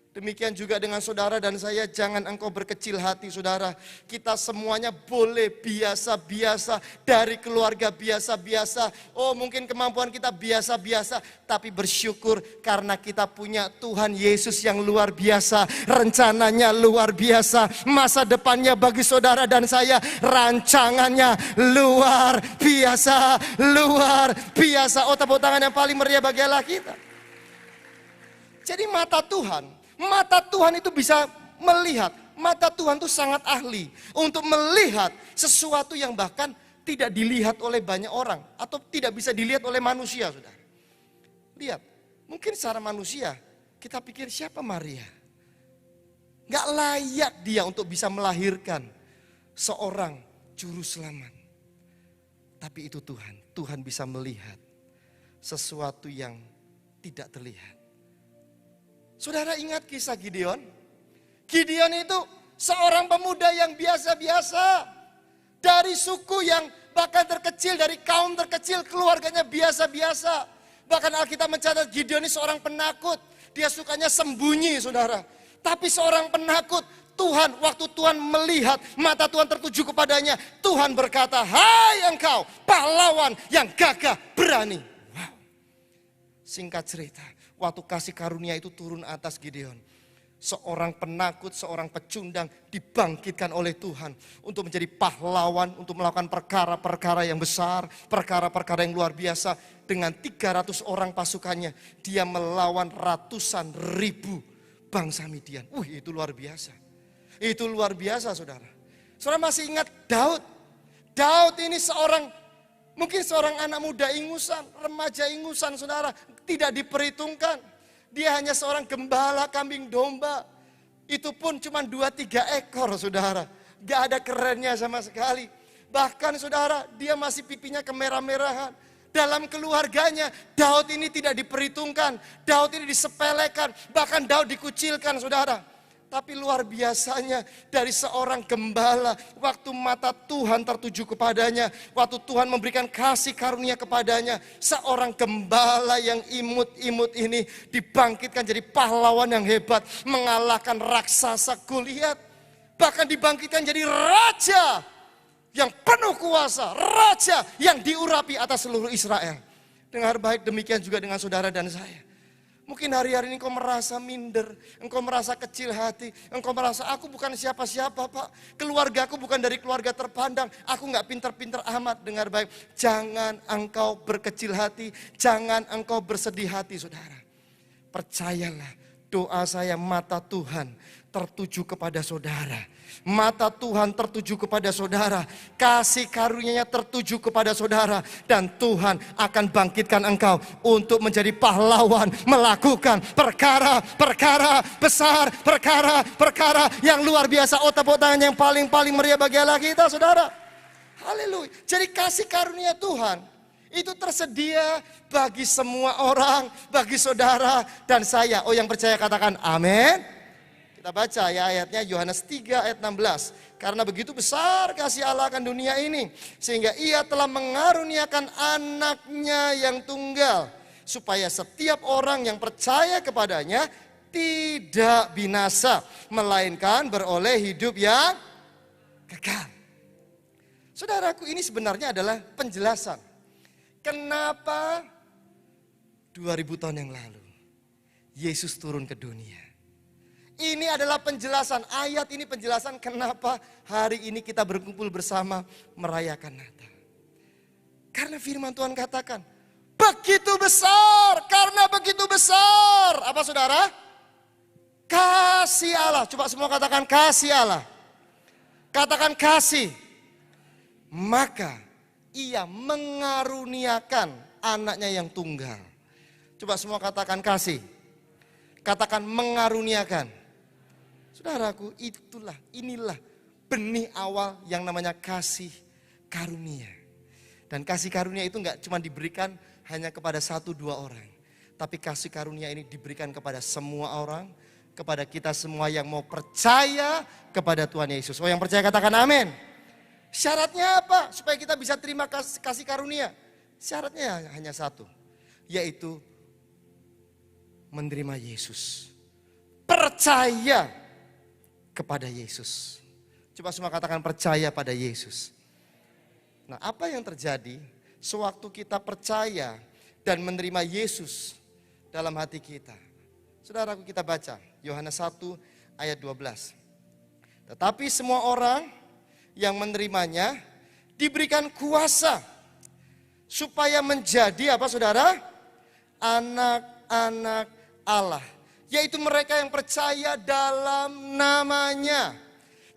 Demikian juga dengan saudara dan saya, jangan engkau berkecil hati, saudara. Kita semuanya boleh biasa-biasa, dari keluarga biasa-biasa. Oh, mungkin kemampuan kita biasa-biasa, tapi bersyukur karena kita punya Tuhan Yesus yang luar biasa. Rencananya luar biasa, masa depannya bagi saudara dan saya, rancangannya luar biasa, luar biasa. Oh, tepuk tangan yang paling meriah bagi Allah kita. Jadi mata Tuhan itu bisa melihat. Mata Tuhan itu sangat ahli untuk melihat sesuatu yang bahkan tidak dilihat oleh banyak orang atau tidak bisa dilihat oleh manusia, saudara. Lihat, mungkin secara manusia kita pikir, siapa Maria? Gak layak dia untuk bisa melahirkan seorang juru selamat. Tapi itu Tuhan bisa melihat sesuatu yang tidak terlihat. Saudara ingat kisah Gideon? Gideon itu seorang pemuda yang biasa-biasa. Dari suku yang bahkan terkecil, dari kaum terkecil, keluarganya biasa-biasa. Bahkan Alkitab mencatat Gideon ini seorang penakut. Dia sukanya sembunyi, saudara. Tapi seorang penakut, waktu Tuhan melihat, mata Tuhan tertuju kepadanya, Tuhan berkata, hai engkau pahlawan yang gagah berani. Wow. Singkat cerita, waktu kasih karunia itu turun atas Gideon, seorang penakut, seorang pecundang dibangkitkan oleh Tuhan untuk menjadi pahlawan, untuk melakukan perkara-perkara yang besar, perkara-perkara yang luar biasa. Dengan 300 orang pasukannya, dia melawan ratusan ribu bangsa Midian. Itu luar biasa. Itu luar biasa, saudara. Saudara masih ingat Daud? Daud ini mungkin seorang anak muda ingusan, remaja ingusan, saudara. Tidak diperhitungkan. Dia hanya seorang gembala kambing domba. Itu pun cuma 2-3 ekor, saudara. Gak ada kerennya sama sekali. Bahkan, saudara, dia masih pipinya kemerah-merahan. Dalam keluarganya, Daud ini tidak diperhitungkan. Daud ini disepelekan. Bahkan Daud dikucilkan, saudara. Tapi luar biasanya dari seorang gembala, waktu mata Tuhan tertuju kepadanya, waktu Tuhan memberikan kasih karunia kepadanya, seorang gembala yang imut-imut ini dibangkitkan jadi pahlawan yang hebat, mengalahkan raksasa Goliat, bahkan dibangkitkan jadi raja yang penuh kuasa, raja yang diurapi atas seluruh Israel. Dengar baik, demikian juga dengan saudara dan saya. Mungkin hari-hari ini engkau merasa minder, engkau merasa kecil hati, engkau merasa aku bukan siapa-siapa Pak. Keluargaku bukan dari keluarga terpandang, aku gak pinter-pinter amat. Dengar baik, jangan engkau berkecil hati, jangan engkau bersedih hati saudara. Percayalah, doa saya mata Tuhan tertuju kepada saudara. Mata Tuhan tertuju kepada saudara, kasih karunia-Nya tertuju kepada saudara, dan Tuhan akan bangkitkan engkau untuk menjadi pahlawan, melakukan perkara-perkara besar, perkara-perkara yang luar biasa. Oh, tepuk tangan yang paling meriah bagi Allah kita, saudara. Haleluya. Jadi kasih karunia Tuhan itu tersedia bagi semua orang, bagi saudara dan saya. Oh, yang percaya katakan amin. Kita baca ya ayatnya, Yohanes 3 ayat 16. Karena begitu besar kasih Allah akan dunia ini, sehingga Ia telah mengaruniakan anaknya yang tunggal, supaya setiap orang yang percaya kepadanya tidak binasa, melainkan beroleh hidup yang kekal. Saudaraku, ini sebenarnya adalah penjelasan kenapa 2000 tahun yang lalu Yesus turun ke dunia. Ini adalah penjelasan, ayat ini penjelasan kenapa hari ini kita berkumpul bersama merayakan Natal. Karena firman Tuhan katakan, begitu besar, karena begitu besar. Apa saudara? Kasih Allah. Coba semua katakan kasih Allah. Katakan kasih. Maka Ia mengaruniakan anaknya yang tunggal. Coba semua katakan kasih. Katakan mengaruniakan. Saudaraku, inilah benih awal yang namanya kasih karunia. Dan kasih karunia itu enggak cuma diberikan hanya kepada 1-2 orang. Tapi kasih karunia ini diberikan kepada semua orang, kepada kita semua yang mau percaya kepada Tuhan Yesus. Oh, yang percaya katakan amin. Syaratnya apa supaya kita bisa terima kasih karunia? Syaratnya hanya satu, yaitu menerima Yesus. Percaya kepada Yesus. Coba semua katakan percaya pada Yesus. Nah, apa yang terjadi sewaktu kita percaya dan menerima Yesus dalam hati kita? Saudaraku, kita baca Yohanes 1 ayat 12. Tetapi semua orang yang menerimanya diberikan kuasa supaya menjadi apa saudara? Anak-anak Allah. Yaitu mereka yang percaya dalam namanya.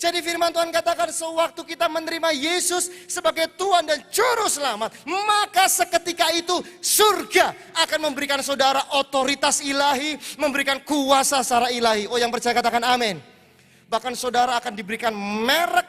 Jadi firman Tuhan katakan sewaktu kita menerima Yesus sebagai Tuhan dan Juru Selamat, maka seketika itu surga akan memberikan saudara otoritas ilahi, memberikan kuasa secara ilahi. Oh, yang percaya katakan amin. Bahkan saudara akan diberikan merek,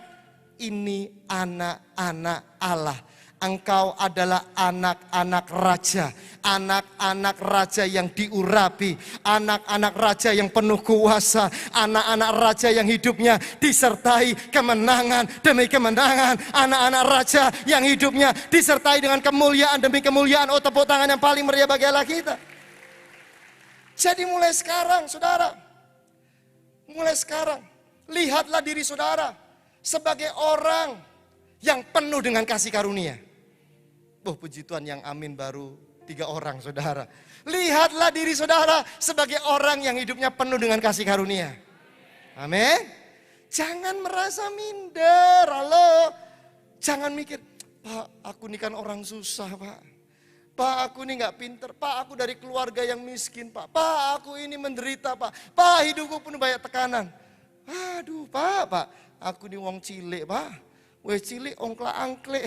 ini anak-anak Allah. Engkau adalah anak-anak raja, anak-anak raja yang diurapi, anak-anak raja yang penuh kuasa, anak-anak raja yang hidupnya disertai kemenangan demi kemenangan, anak-anak raja yang hidupnya disertai dengan kemuliaan demi kemuliaan. Oh, tepuk tangan yang paling meriah bagi Allah kita. Jadi mulai sekarang saudara, lihatlah diri saudara sebagai orang yang penuh dengan kasih karunia. Oh, puji Tuhan, yang amin baru 3 orang saudara. Lihatlah diri saudara sebagai orang yang hidupnya penuh dengan kasih karunia. Amin. Jangan merasa minder. Halo. Jangan mikir, Pak, aku ini kan orang susah, Pak. Pak, aku ini gak pinter. Pak, aku dari keluarga yang miskin, Pak. Pak, aku ini menderita, Pak. Pak, hidupku penuh banyak tekanan. Aduh, Pak, aku ini wong cilik, Pak. Weh cilik, ongkla angkle.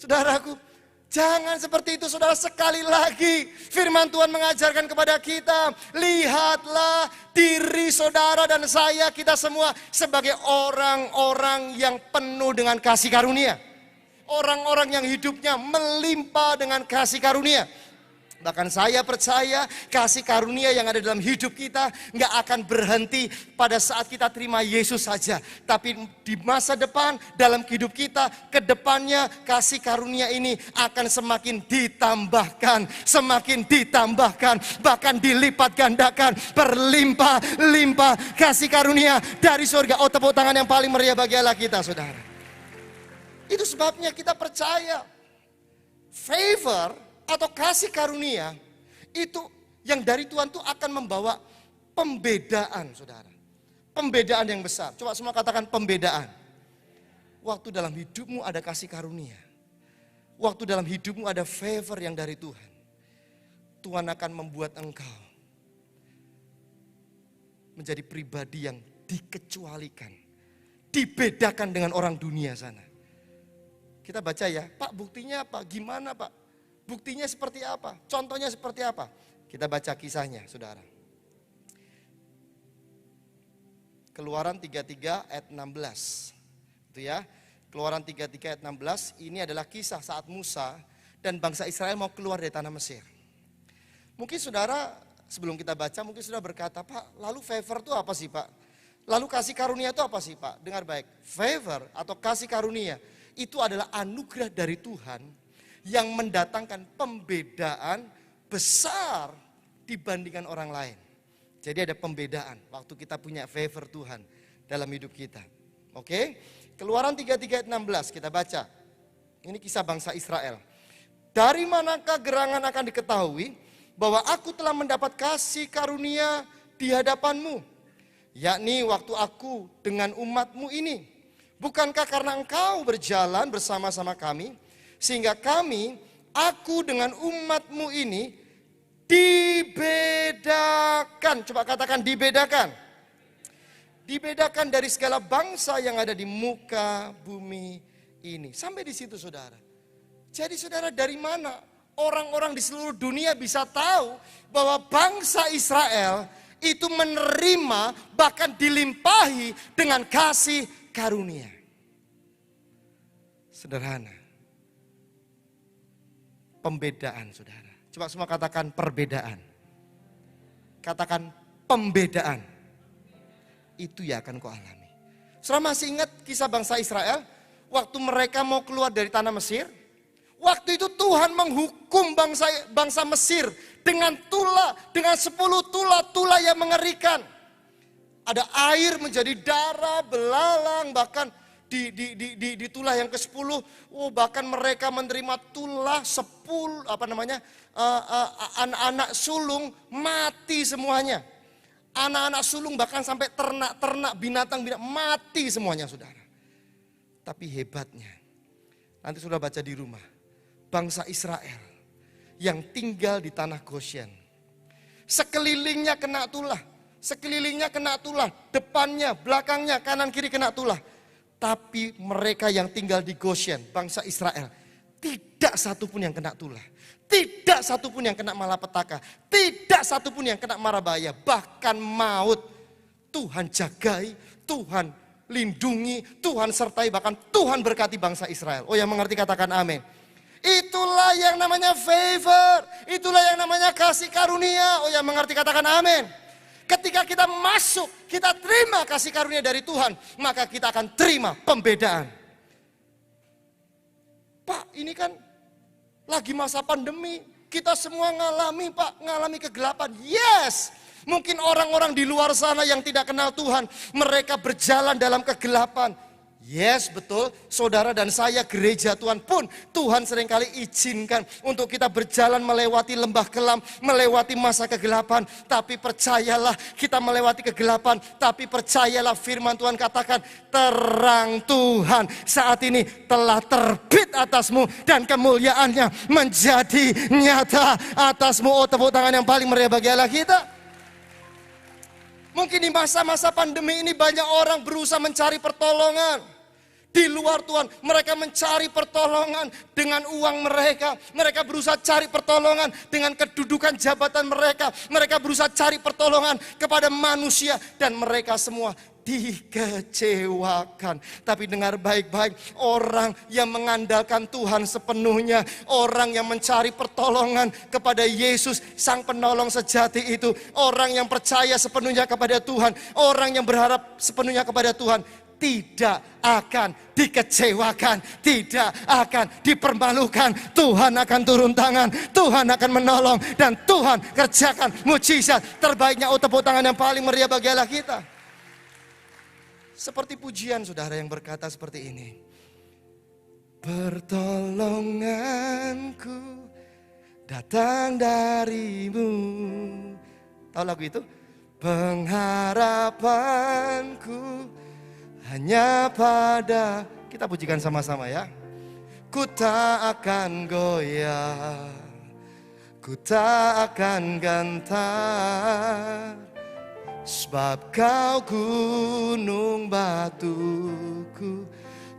Saudaraku, jangan seperti itu saudara. Sekali lagi firman Tuhan mengajarkan kepada kita, lihatlah diri saudara dan saya, kita semua sebagai orang-orang yang penuh dengan kasih karunia. Orang-orang yang hidupnya melimpah dengan kasih karunia. Bahkan saya percaya kasih karunia yang ada dalam hidup kita nggak akan berhenti pada saat kita terima Yesus saja. Tapi di masa depan, dalam hidup kita, ke depannya kasih karunia ini akan semakin ditambahkan. Semakin ditambahkan, bahkan dilipat gandakan, berlimpah-limpah kasih karunia dari surga. Oh, tepuk tangan yang paling meriah bagi Allah kita, saudara. Itu sebabnya kita percaya favor atau kasih karunia itu yang dari Tuhan itu akan membawa pembedaan, saudara. Pembedaan yang besar. Coba semua katakan pembedaan. Waktu dalam hidupmu ada kasih karunia, waktu dalam hidupmu ada favor yang dari Tuhan, Tuhan akan membuat engkau menjadi pribadi yang dikecualikan, dibedakan dengan orang dunia sana. Kita baca ya, Pak, buktinya apa? Gimana, Pak? Buktinya seperti apa? Contohnya seperti apa? Kita baca kisahnya, saudara. Keluaran 33 ayat 16. Itu ya. Keluaran 33 ayat 16, ini adalah kisah saat Musa dan bangsa Israel mau keluar dari tanah Mesir. Mungkin saudara, sebelum kita baca, mungkin saudara berkata, Pak, lalu favor itu apa sih, Pak? Lalu kasih karunia itu apa sih, Pak? Dengar baik, favor atau kasih karunia itu adalah anugerah dari Tuhan yang mendatangkan pembedaan besar dibandingkan orang lain. Jadi ada pembedaan waktu kita punya favor Tuhan dalam hidup kita. Oke? Keluaran 33 ayat 16 kita baca. Ini kisah bangsa Israel. Dari manakah gerangan akan diketahui bahwa aku telah mendapat kasih karunia di hadapanmu, yakni waktu aku dengan umatmu ini. Bukankah karena engkau berjalan bersama-sama kami, sehingga aku dengan umatmu ini dibedakan. Coba katakan dibedakan. Dibedakan dari segala bangsa yang ada di muka bumi ini. Sampai di situ, saudara. Jadi saudara, dari mana orang-orang di seluruh dunia bisa tahu bahwa bangsa Israel itu menerima bahkan dilimpahi dengan kasih karunia? Sederhana. Pembedaan, saudara. Coba semua katakan perbedaan. Katakan pembedaan. Itu ya akan kau alami. Saudara masih ingat kisah bangsa Israel? Waktu mereka mau keluar dari tanah Mesir. Waktu itu Tuhan menghukum bangsa Mesir dengan 10 tula yang mengerikan. Ada air menjadi darah, belalang, bahkan di tulah yang ke-10, bahkan mereka menerima tulah 10 anak-anak sulung mati semuanya. Anak-anak sulung bahkan sampai ternak-ternak binatang mati semuanya, saudara. Tapi hebatnya, nanti sudah baca di rumah, bangsa Israel yang tinggal di tanah Goshen, sekelilingnya kena tulah, depannya, belakangnya, kanan kiri kena tulah. Tapi mereka yang tinggal di Goshen, bangsa Israel, tidak satupun yang kena tulah. Tidak satupun yang kena malapetaka. Tidak satupun yang kena mara bahaya. Bahkan maut. Tuhan jagai, Tuhan lindungi, Tuhan sertai, bahkan Tuhan berkati bangsa Israel. Oh, yang mengerti katakan amin. Itulah yang namanya favor. Itulah yang namanya kasih karunia. Oh, yang mengerti katakan amin. Ketika kita masuk, kita terima kasih karunia dari Tuhan, maka kita akan terima pembedaan. Pak, ini kan lagi masa pandemi, kita semua ngalami kegelapan. Yes, mungkin orang-orang di luar sana yang tidak kenal Tuhan, mereka berjalan dalam kegelapan. Yes, betul, saudara dan saya gereja Tuhan pun Tuhan seringkali izinkan untuk kita berjalan melewati lembah kelam, melewati masa kegelapan. Tapi percayalah, kita melewati kegelapan, tapi percayalah firman Tuhan katakan, terang Tuhan saat ini telah terbit atasmu dan kemuliaannya menjadi nyata atasmu. Oh, tepuk tangan yang paling meriah bagi Allah kita. Mungkin di masa-masa pandemi ini banyak orang berusaha mencari pertolongan. Di luar Tuhan, mereka mencari pertolongan dengan uang mereka. Mereka berusaha cari pertolongan dengan kedudukan jabatan mereka. Mereka berusaha cari pertolongan kepada manusia. Dan mereka semua dikecewakan. Tapi dengar baik-baik, orang yang mengandalkan Tuhan sepenuhnya, orang yang mencari pertolongan kepada Yesus, Sang Penolong sejati itu, orang yang percaya sepenuhnya kepada Tuhan, orang yang berharap sepenuhnya kepada Tuhan, tidak akan dikecewakan, tidak akan dipermalukan. Tuhan akan turun tangan, Tuhan akan menolong, dan Tuhan kerjakan mujizat terbaiknya. Tepuk tangan yang paling meriah bagi Allah kita. Seperti pujian saudara yang berkata seperti ini. Pertolonganku datang darimu. Tahu lagu itu? Pengharapanku hanya pada, kita pujikan sama-sama ya. Ku tak akan goyah, ku tak akan gentar, sebab kau gunung batuku,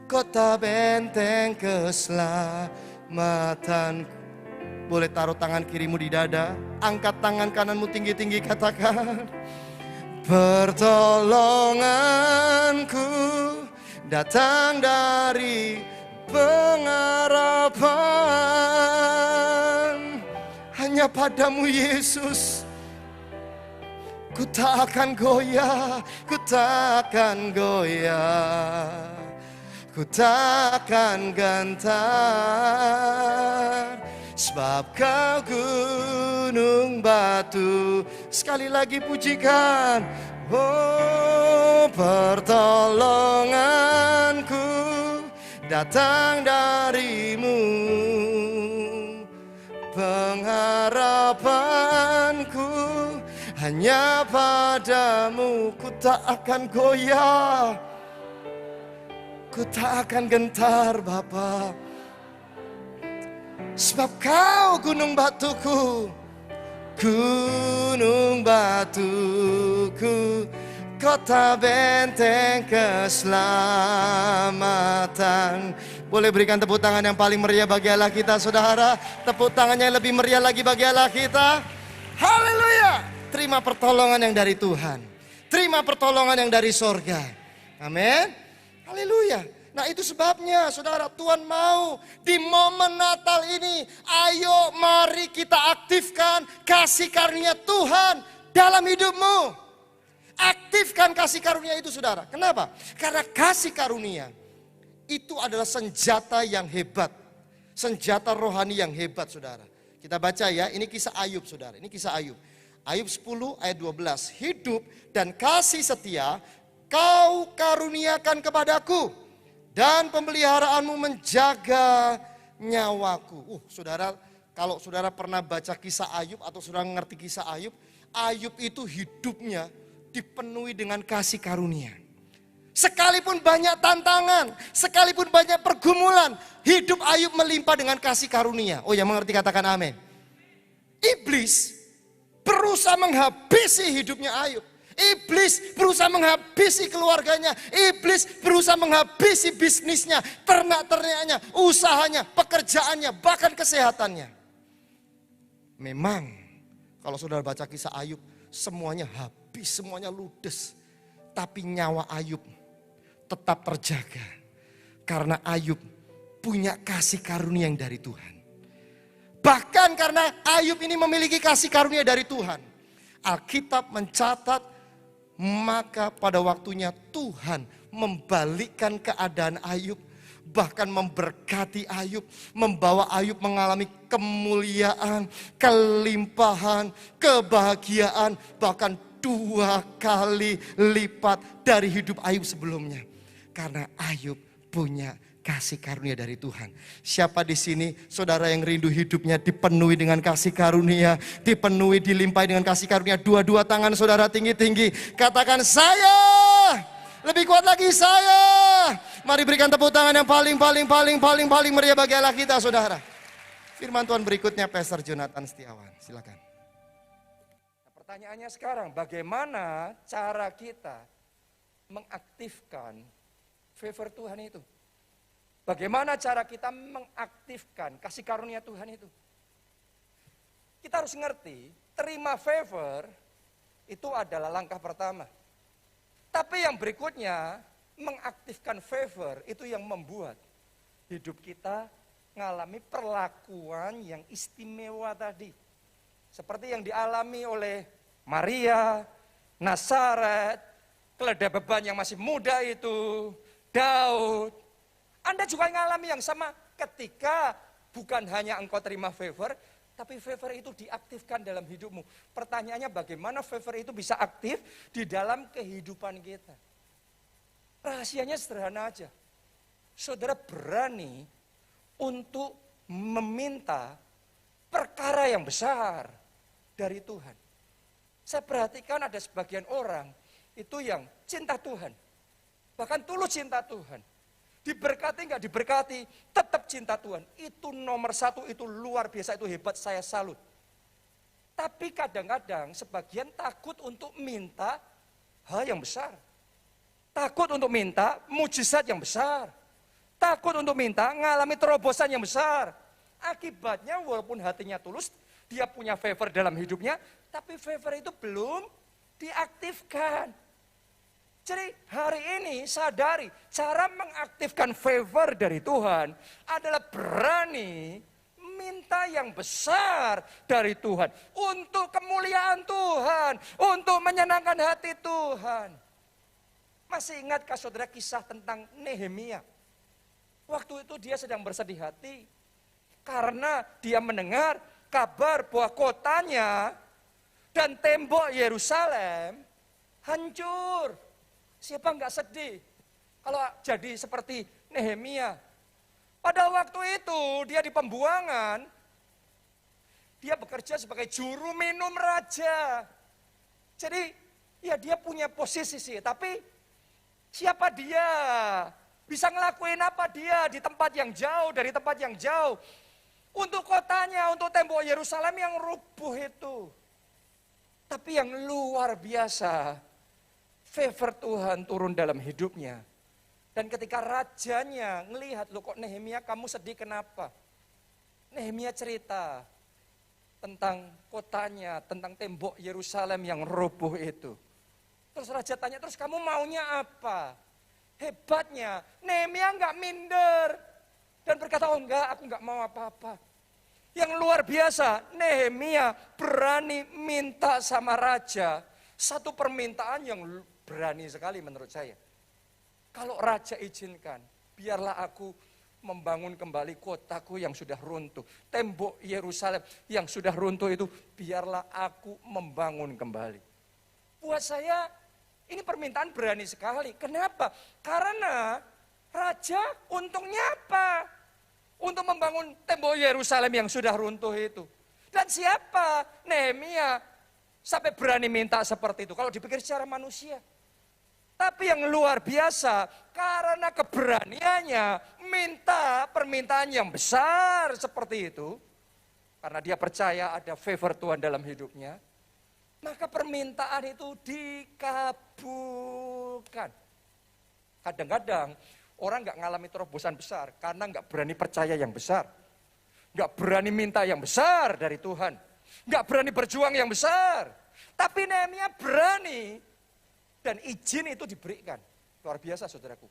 kota benteng keselamatanku. Boleh taruh tangan kirimu di dada, angkat tangan kananmu tinggi-tinggi, katakan. Pertolonganku datang dari pengharapan hanya padamu Yesus. Ku tak akan goyah, ku tak akan goyah, ku tak akan gentar, sebab kau gunung batu. Sekali lagi pujikan. Oh, pertolonganku datang darimu, pengharapanku hanya padamu. Ku tak akan goyah, ku tak akan gentar Bapa, sebab kau gunung batuku, gunung batuku, kota benteng keselamatan. Boleh berikan tepuk tangan yang paling meriah bagi Allah kita, saudara. Tepuk tangannya yang lebih meriah lagi bagi Allah kita. Haleluya. Terima pertolongan yang dari Tuhan, terima pertolongan yang dari sorga. Amin. Haleluya. Nah itu sebabnya saudara, Tuhan mau di momen Natal ini, ayo mari kita aktifkan kasih karunia Tuhan dalam hidupmu. Aktifkan kasih karunia itu saudara. Kenapa? Karena kasih karunia itu adalah senjata yang hebat, senjata rohani yang hebat saudara. Kita baca ya, ini kisah Ayub saudara, ini kisah Ayub. Ayub 10 ayat 12, hidup dan kasih setia kau karuniakan kepadaku, dan pemeliharaanmu menjaga nyawaku. Saudara, kalau saudara pernah baca kisah Ayub atau saudara ngerti kisah Ayub, Ayub itu hidupnya dipenuhi dengan kasih karunia. Sekalipun banyak tantangan, sekalipun banyak pergumulan, hidup Ayub melimpah dengan kasih karunia. Oh ya, mengerti, katakan amin. Iblis berusaha menghabisi hidupnya Ayub. Iblis berusaha menghabisi keluarganya. Iblis berusaha menghabisi bisnisnya, ternak-ternaknya, usahanya, pekerjaannya, bahkan kesehatannya. Memang kalau saudara baca kisah Ayub, semuanya habis, semuanya ludes. Tapi nyawa Ayub tetap terjaga. Karena Ayub punya kasih karunia yang dari Tuhan. Bahkan karena Ayub ini memiliki kasih karunia dari Tuhan, Alkitab mencatat, maka pada waktunya Tuhan membalikkan keadaan Ayub, bahkan memberkati Ayub, membawa Ayub mengalami kemuliaan, kelimpahan, kebahagiaan, bahkan 2 kali lipat dari hidup Ayub sebelumnya. Karena Ayub punya kasih karunia dari Tuhan. Siapa di sini saudara yang rindu hidupnya dipenuhi dengan kasih karunia, dipenuhi, dilimpahi dengan kasih karunia? Dua-dua tangan saudara tinggi-tinggi, katakan saya. Lebih kuat lagi, saya. Mari berikan tepuk tangan yang paling meriah bagi Allah kita, saudara. Firman Tuhan berikutnya Pastor Jonathan Setiawan, silakan. Nah, pertanyaannya sekarang, bagaimana cara kita mengaktifkan favor Tuhan itu? Bagaimana cara kita mengaktifkan kasih karunia Tuhan itu? Kita harus ngerti, terima favor itu adalah langkah pertama. Tapi yang berikutnya, mengaktifkan favor itu yang membuat hidup kita mengalami perlakuan yang istimewa tadi. Seperti yang dialami oleh Maria, Nazaret, keledai beban yang masih muda itu, Daud. Anda juga mengalami yang sama ketika bukan hanya engkau terima favor, tapi favor itu diaktifkan dalam hidupmu. Pertanyaannya bagaimana favor itu bisa aktif di dalam kehidupan kita. Rahasianya sederhana aja. Saudara berani untuk meminta perkara yang besar dari Tuhan. Saya perhatikan ada sebagian orang itu yang cinta Tuhan. Bahkan tulus cinta Tuhan. Diberkati nggak diberkati, tetap cinta Tuhan. Itu nomor satu, itu luar biasa, itu hebat, saya salut. Tapi kadang-kadang sebagian takut untuk minta hal yang besar. Takut untuk minta mujizat yang besar. Takut untuk minta ngalami terobosan yang besar. Akibatnya walaupun hatinya tulus, dia punya favor dalam hidupnya, tapi favor itu belum diaktifkan. Jadi hari ini sadari cara mengaktifkan favor dari Tuhan adalah berani minta yang besar dari Tuhan. Untuk kemuliaan Tuhan, untuk menyenangkan hati Tuhan. Masih ingatkah saudara kisah tentang Nehemia? Waktu itu dia sedang bersedih hati karena dia mendengar kabar bahwa kotanya dan tembok Yerusalem hancur. Siapa nggak sedih kalau jadi seperti Nehemia? Pada waktu itu dia di pembuangan, dia bekerja sebagai juru minum raja. Jadi ya dia punya posisi sih, tapi siapa dia? Bisa ngelakuin apa dia di tempat yang jauh, dari tempat yang jauh. Untuk kotanya, untuk tembok Yerusalem yang rubuh itu. Tapi yang luar biasa, favor Tuhan turun dalam hidupnya. Dan ketika rajanya ngelihat, loh kok Nehemia kamu sedih kenapa? Nehemia cerita tentang kotanya, tentang tembok Yerusalem yang rubuh itu. Terus raja tanya, terus kamu maunya apa? Hebatnya, Nehemia nggak minder. Dan berkata, oh enggak, aku nggak mau apa-apa. Yang luar biasa, Nehemia berani minta sama raja. Satu permintaan yang berani sekali menurut saya. Kalau raja izinkan, biarlah aku membangun kembali kotaku yang sudah runtuh. Tembok Yerusalem yang sudah runtuh itu, biarlah aku membangun kembali. Buat saya, ini permintaan berani sekali. Kenapa? Karena raja untungnya apa? Untuk membangun tembok Yerusalem yang sudah runtuh itu. Dan siapa? Nehemia sampai berani minta seperti itu. Kalau dipikir secara manusia. Tapi yang luar biasa, karena keberaniannya minta permintaan yang besar seperti itu. Karena dia percaya ada favor Tuhan dalam hidupnya. Maka permintaan itu dikabulkan. Kadang-kadang orang nggak ngalami terobosan besar karena nggak berani percaya yang besar. Nggak berani minta yang besar dari Tuhan. Nggak berani berjuang yang besar. Tapi Nehemia berani dan izin itu diberikan. Luar biasa saudaraku.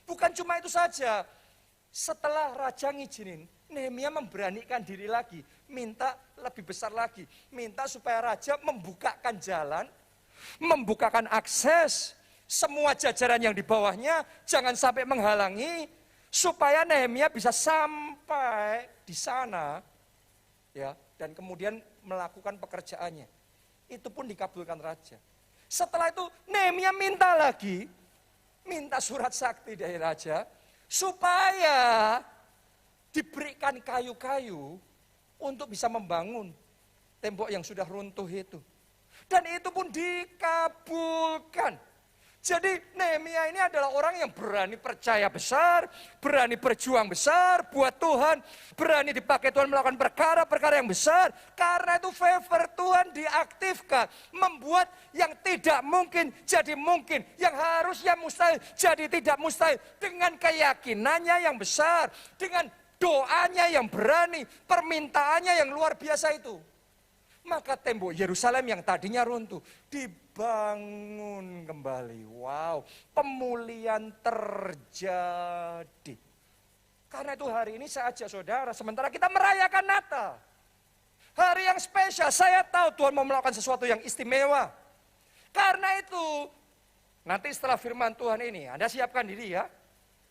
Bukan cuma itu saja. Setelah raja ngizinin, Nehemia memberanikan diri lagi. Minta lebih besar lagi. Minta supaya raja membukakan jalan, membukakan akses. Semua jajaran yang di bawahnya jangan sampai menghalangi supaya Nehemia bisa sampai di sana ya, dan kemudian melakukan pekerjaannya. Itu pun dikabulkan raja. Setelah itu Nehemia minta lagi, minta surat sakti dari raja supaya diberikan kayu-kayu untuk bisa membangun tembok yang sudah runtuh itu. Dan itu pun dikabulkan. Jadi Nehemia ini adalah orang yang berani percaya besar, berani berjuang besar buat Tuhan, berani dipakai Tuhan melakukan perkara-perkara yang besar. Karena itu favor Tuhan diaktifkan, membuat yang tidak mungkin jadi mungkin, yang harusnya mustahil jadi tidak mustahil. Dengan keyakinannya yang besar, dengan doanya yang berani, permintaannya yang luar biasa itu. Maka tembok Yerusalem yang tadinya runtuh dibangun kembali. Wow, pemulihan terjadi. Karena itu hari ini saya ajak saudara, sementara kita merayakan Natal. Hari yang spesial, saya tahu Tuhan mau melakukan sesuatu yang istimewa. Karena itu, nanti setelah firman Tuhan ini, Anda siapkan diri ya.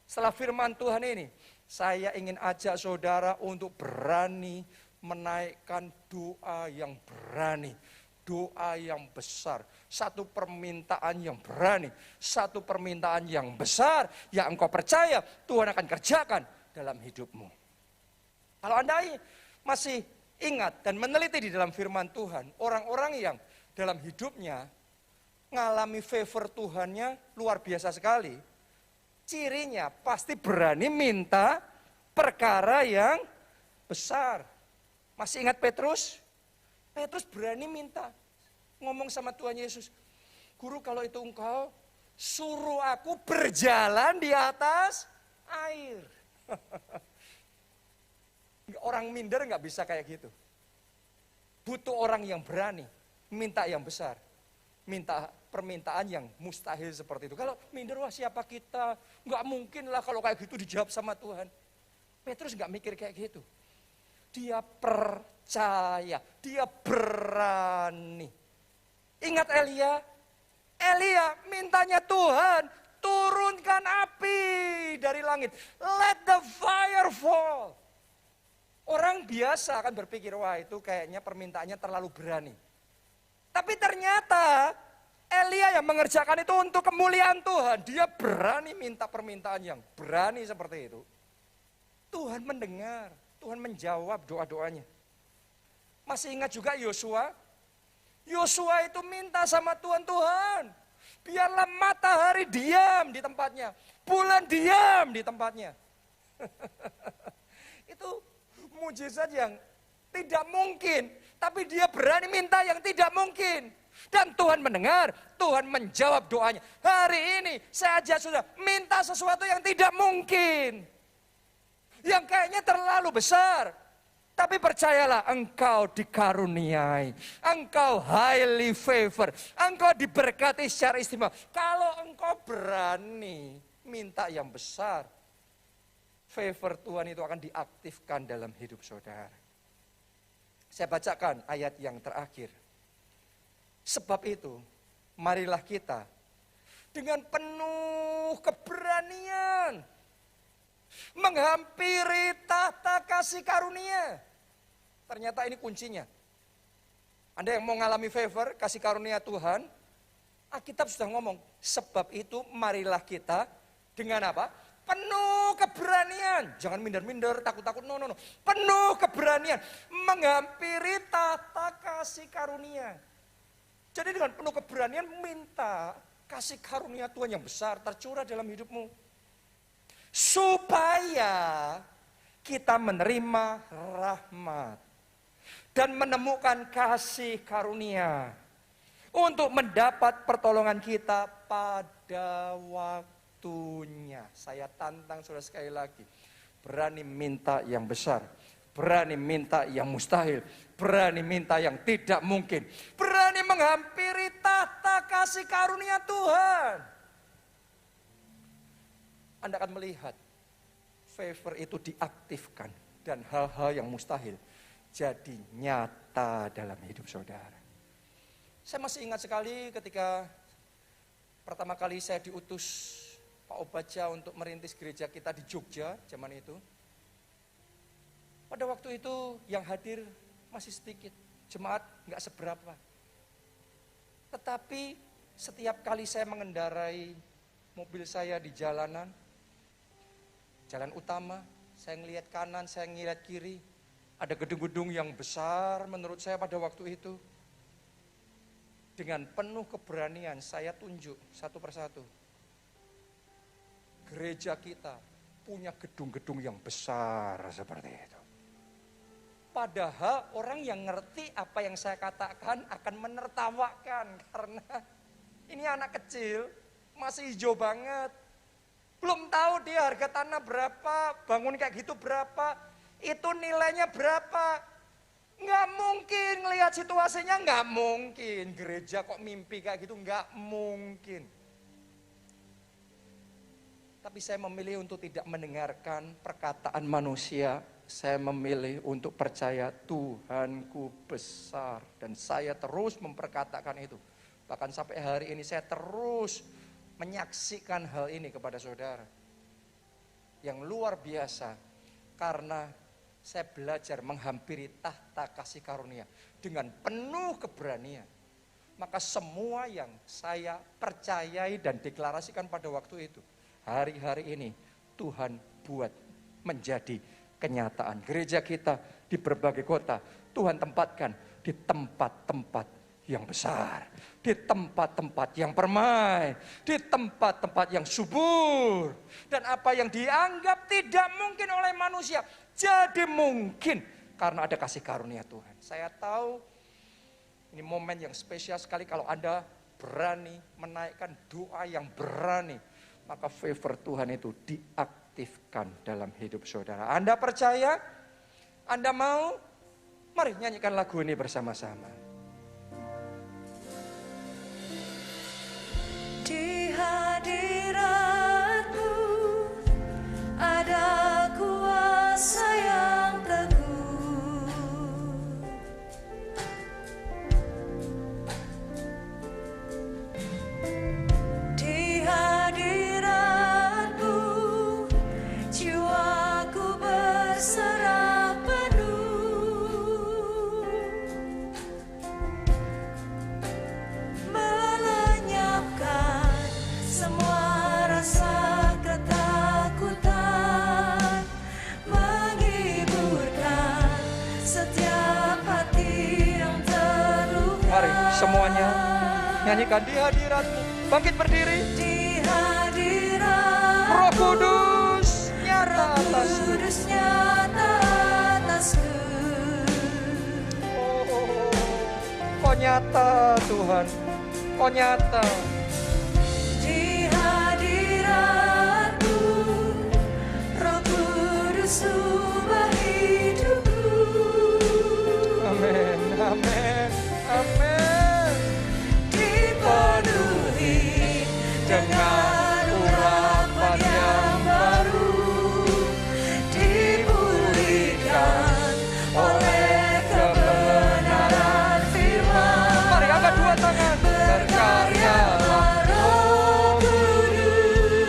Setelah firman Tuhan ini, saya ingin ajak saudara untuk berani menaikkan doa yang berani. Doa yang besar. Satu permintaan yang berani. Satu permintaan yang besar. Yang engkau percaya Tuhan akan kerjakan dalam hidupmu. Kalau Anda masih ingat dan meneliti di dalam firman Tuhan. Orang-orang yang dalam hidupnya mengalami favor Tuhannya luar biasa sekali. Cirinya pasti berani minta perkara yang besar. Masih ingat Petrus? Petrus berani minta. Ngomong sama Tuhan Yesus. Guru, kalau itu engkau, suruh aku berjalan di atas air. Orang minder nggak bisa kayak gitu. Butuh orang yang berani. Minta yang besar. Minta permintaan yang mustahil seperti itu. Kalau minder, wah siapa kita? Nggak mungkin lah kalau kayak gitu dijawab sama Tuhan. Petrus nggak mikir kayak gitu. Dia percaya, dia berani. Ingat Elia? Elia mintanya Tuhan, turunkan api dari langit. Let the fire fall. Orang biasa akan berpikir, wah itu kayaknya permintaannya terlalu berani. Tapi ternyata Elia yang mengerjakan itu untuk kemuliaan Tuhan. Dia berani minta permintaan yang berani seperti itu. Tuhan mendengar. Tuhan menjawab doa-doanya. Masih ingat juga Yosua? Yosua itu minta sama Tuhan, Tuhan, biarlah matahari diam di tempatnya, bulan diam di tempatnya. Itu mujizat yang tidak mungkin, tapi dia berani minta yang tidak mungkin. Dan Tuhan mendengar, Tuhan menjawab doanya. Hari ini saya ajak saudara minta sesuatu yang tidak mungkin. Yang kayaknya terlalu besar. Tapi percayalah, engkau dikaruniai. Engkau highly favored. Engkau diberkati secara istimewa. Kalau engkau berani minta yang besar, favor Tuhan itu akan diaktifkan dalam hidup saudara. Saya bacakan ayat yang terakhir. Sebab itu, marilah kita dengan penuh keberanian menghampiri tahta kasih karunia. Ternyata ini kuncinya. Anda yang mau mengalami favor, kasih karunia Tuhan, Alkitab sudah ngomong, sebab itu marilah kita dengan apa? Penuh keberanian. Jangan minder-minder, takut-takut, no. Penuh keberanian menghampiri tahta kasih karunia. Jadi dengan penuh keberanian minta kasih karunia Tuhan yang besar tercurah dalam hidupmu. Supaya kita menerima rahmat dan menemukan kasih karunia untuk mendapat pertolongan kita pada waktunya. Saya tantang saudara sekali lagi, berani minta yang besar, berani minta yang mustahil, berani minta yang tidak mungkin, berani menghampiri tahta kasih karunia Tuhan. Anda akan melihat favor itu diaktifkan dan hal-hal yang mustahil jadi nyata dalam hidup saudara. Saya masih ingat sekali ketika pertama kali saya diutus Pak Obaja untuk merintis gereja kita di Jogja zaman itu. Pada waktu itu yang hadir masih sedikit, jemaat nggak seberapa. Tetapi setiap kali saya mengendarai mobil saya di jalanan, jalan utama, saya ngelihat kanan, saya ngelihat kiri. Ada gedung-gedung yang besar menurut saya pada waktu itu. Dengan penuh keberanian saya tunjuk satu persatu. Gereja kita punya gedung-gedung yang besar seperti itu. Padahal orang yang ngerti apa yang saya katakan akan menertawakan. Karena ini anak kecil, masih hijau banget. Belum tahu dia harga tanah berapa, bangun kayak gitu berapa, itu nilainya berapa. Nggak mungkin ngelihat situasinya, nggak mungkin. Gereja kok mimpi kayak gitu, nggak mungkin. Tapi saya memilih untuk tidak mendengarkan perkataan manusia. Saya memilih untuk percaya Tuhanku besar. Dan saya terus memperkatakan itu. Bahkan sampai hari ini saya terus menyaksikan hal ini kepada saudara. Yang luar biasa. Karena saya belajar menghampiri tahta kasih karunia dengan penuh keberanian. Maka semua yang saya percayai dan deklarasikan pada waktu itu, hari-hari ini Tuhan buat menjadi kenyataan. Gereja kita di berbagai kota, Tuhan tempatkan di tempat-tempat yang besar, di tempat-tempat yang permai, di tempat-tempat yang subur. Dan apa yang dianggap tidak mungkin oleh manusia, jadi mungkin karena ada kasih karunia Tuhan. Saya tahu ini momen yang spesial sekali kalau Anda berani menaikkan doa yang berani. Maka favor Tuhan itu diaktifkan dalam hidup saudara. Anda percaya? Anda mau? Mari nyanyikan lagu ini bersama-sama. Di hadirat-Mu ada kuasa yang teguh. Di hadirat-Mu jiwaku berserah penuh, melenyapkan semua rasa ketakutan, menghiburkan setiap hati yang terluka. Mari semuanya nyanyikan di hadirat-Mu. Bangkit berdiri. Di hadirat Roh Kudus nyata atasku. Kudus nyata atasku. Oh, kau nyata Tuhan, kau nyata. Di hadirat-Mu Roh Kudus ubah hidupku. Amin, amin, amin. Dipenuhi dengan urapan yang baru, dipulihkan oleh kebenaran firman. Mari angkat dua tangan. Berkaryalah Roh Kudus,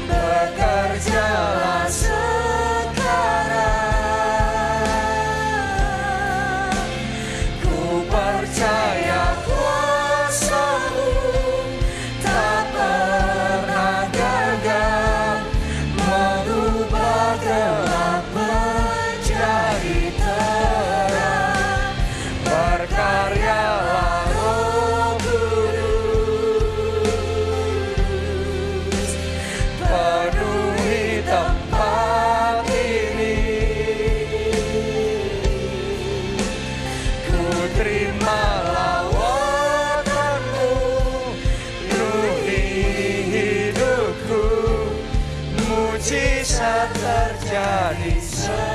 bekerjalah sekarang. Ku percaya kuasa-Mu tak pernah gagal, mengubah gelap menjadi terang. Berkaryalah Roh Kudus, penuhi tempat ini. Ku terima lawatan-Mu, penuhi hidupku, mujizat terjadi sekarang.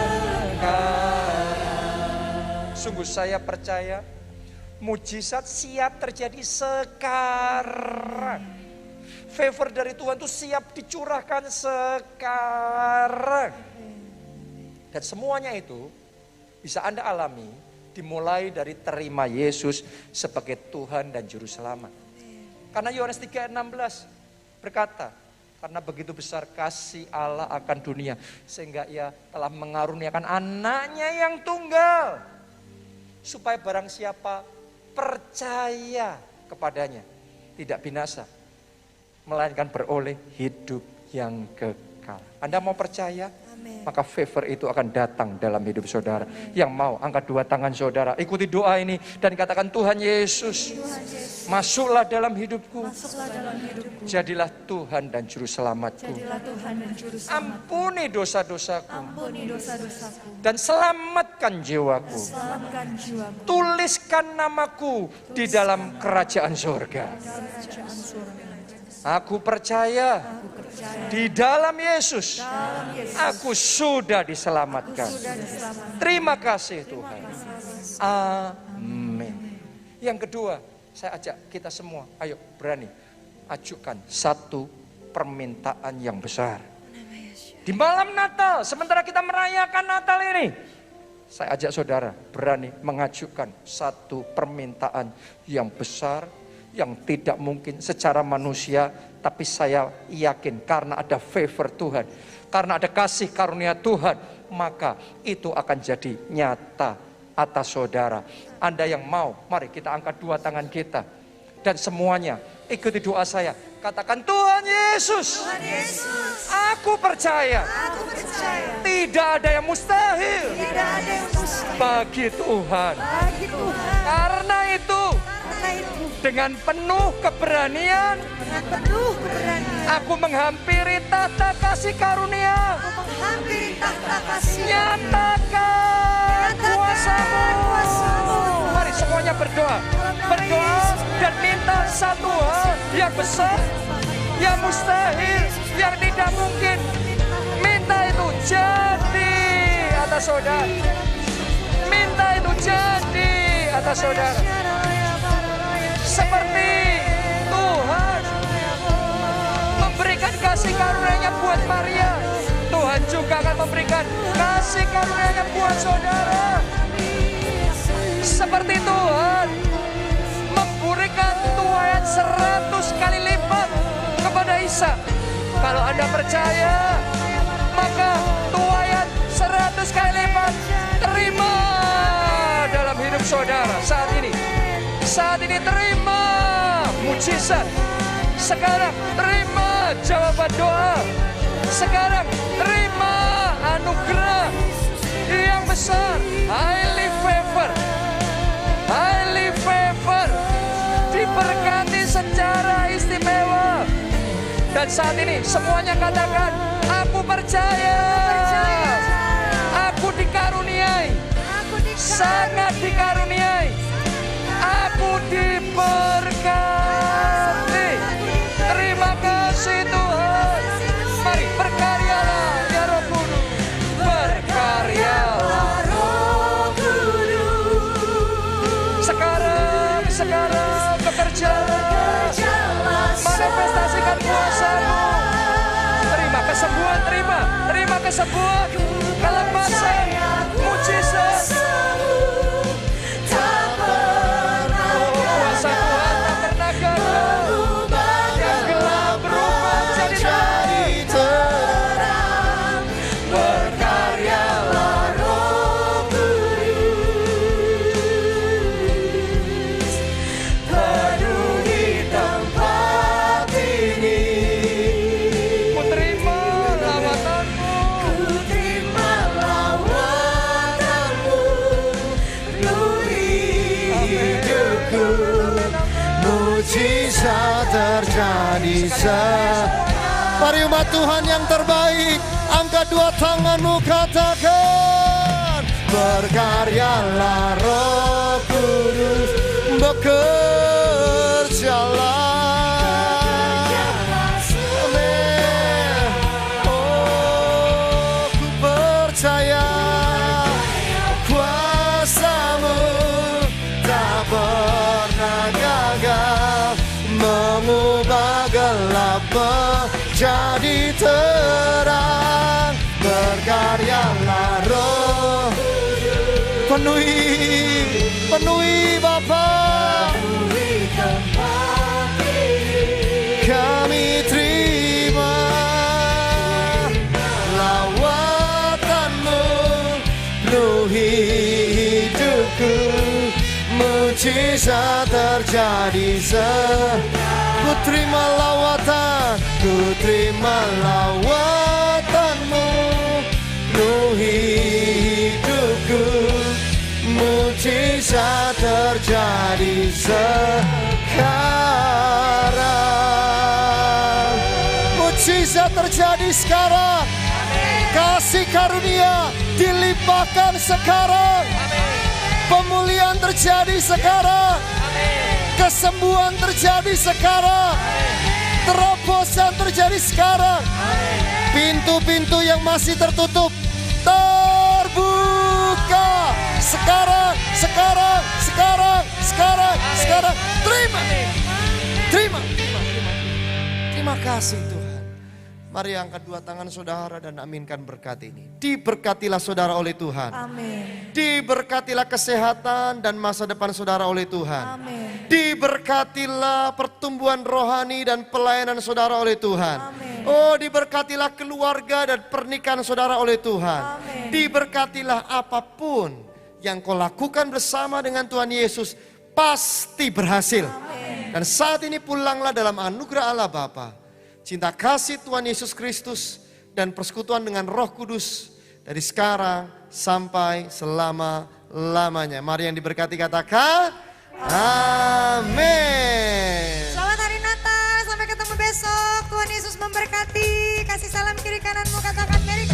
Sungguh saya percaya mujizat siap terjadi sekarang. Favor dari Tuhan itu siap dicurahkan sekarang. Dan semuanya itu bisa Anda alami dimulai dari terima Yesus sebagai Tuhan dan Juru Selamat. Karena Yohanes 3:16 berkata, karena begitu besar kasih Allah akan dunia, sehingga Ia telah mengaruniakan anaknya yang tunggal, supaya barang siapa percaya kepadanya tidak binasa, melainkan beroleh hidup yang kekal. Anda mau percaya? Maka favor itu akan datang dalam hidup saudara. Yang mau angkat dua tangan saudara, ikuti doa ini dan katakan, Tuhan Yesus, masuklah dalam hidupku. Jadilah Tuhan dan Juru Selamatku. Ampuni dosa-dosaku. Dan selamatkan jiwaku. Tuliskan namaku di dalam kerajaan surga. Aku percaya Di dalam Yesus, aku sudah diselamatkan. Terima kasih Tuhan. Amin. Yang kedua, saya ajak kita semua, ayo berani ajukan satu permintaan yang besar. Di malam Natal, sementara kita merayakan Natal ini, saya ajak saudara berani mengajukan satu permintaan yang besar, yang tidak mungkin secara manusia, tapi saya yakin karena ada favor Tuhan, karena ada kasih karunia Tuhan, maka itu akan jadi nyata atas saudara. Anda yang mau, mari kita angkat dua tangan kita. Dan semuanya ikuti doa saya. Katakan, Tuhan Yesus, aku percaya, tidak ada yang mustahil, bagi Tuhan. Karena itu, dengan penuh keberanian, aku menghampiri tahta kasih karunia. Nyatakan kuasa-Mu. Mari semuanya berdoa. Berdoa dan minta satu hal yang besar, yang mustahil, yang tidak mungkin. Minta itu jadi atas saudara. Minta itu jadi atas saudara. Seperti Tuhan memberikan kasih karunia-Nya buat Maria, Tuhan juga akan memberikan kasih karunia-Nya buat saudara. Seperti Tuhan memberikan tuaian 100 kali lipat kepada Isa. Kalau Anda percaya, maka tuaian 100 kali lipat terima dalam hidup saudara saat ini. Saat ini terima mujizat. Sekarang terima jawaban doa. Sekarang terima anugerah yang besar. Highly favor. Highly favor. Diberkati secara istimewa. Dan saat ini semuanya katakan, aku percaya. Aku dikaruniai. Sangat dikaruniai. Aku diberkati. Terima kasih Tuhan. Mari berkaryalah ya Roh Kudus. Berkaryalah Roh Kudus. Sekarang bekerjalah. Manifestasikan kuasa-Mu. Terima kesembuhan, terima kesembuhan. Kelepasan, mujizat. Terjadi Mari umat Tuhan yang terbaik, angkat dua tanganmu, katakan, berkaryalah Roh Kudus, bekerjalah. Amin. Oh, ku percaya kuasa-Mu tak pernah gagal mengubah gelap menjadi terang. Berkaryalah Roh, penuhi Bapa, kami terima lawatan-Mu, penuhi hidupku, mujizat terjadi. Ku terima lawatan, ku terima lawatan-Mu, penuhi hidupku, mujizat terjadi sekarang. Mujizat terjadi sekarang. Kasih karunia dilimpahkan sekarang. Pemulihan terjadi sekarang. Kesembuhan terjadi sekarang. Terobosan terjadi sekarang. Pintu-pintu yang masih tertutup terbuka. Sekarang. Terima kasih Tuhan. Mari angkat dua tangan saudara dan aminkan berkat ini. Diberkatilah saudara oleh Tuhan. Amin. Diberkatilah kesehatan dan masa depan saudara oleh Tuhan. Amin. Diberkatilah pertumbuhan rohani dan pelayanan saudara oleh Tuhan. Amin. Oh, diberkatilah keluarga dan pernikahan saudara oleh Tuhan. Amin. Diberkatilah apapun yang kau lakukan bersama dengan Tuhan Yesus pasti berhasil. Amin. Dan saat ini pulanglah dalam anugerah Allah Bapa, cinta kasih Tuhan Yesus Kristus, dan persekutuan dengan Roh Kudus dari sekarang sampai selama-lamanya. Mari yang diberkati katakan amin. Selamat hari Natal, sampai ketemu besok. Tuhan Yesus memberkati. Kasih salam kiri kananmu, katakan Merry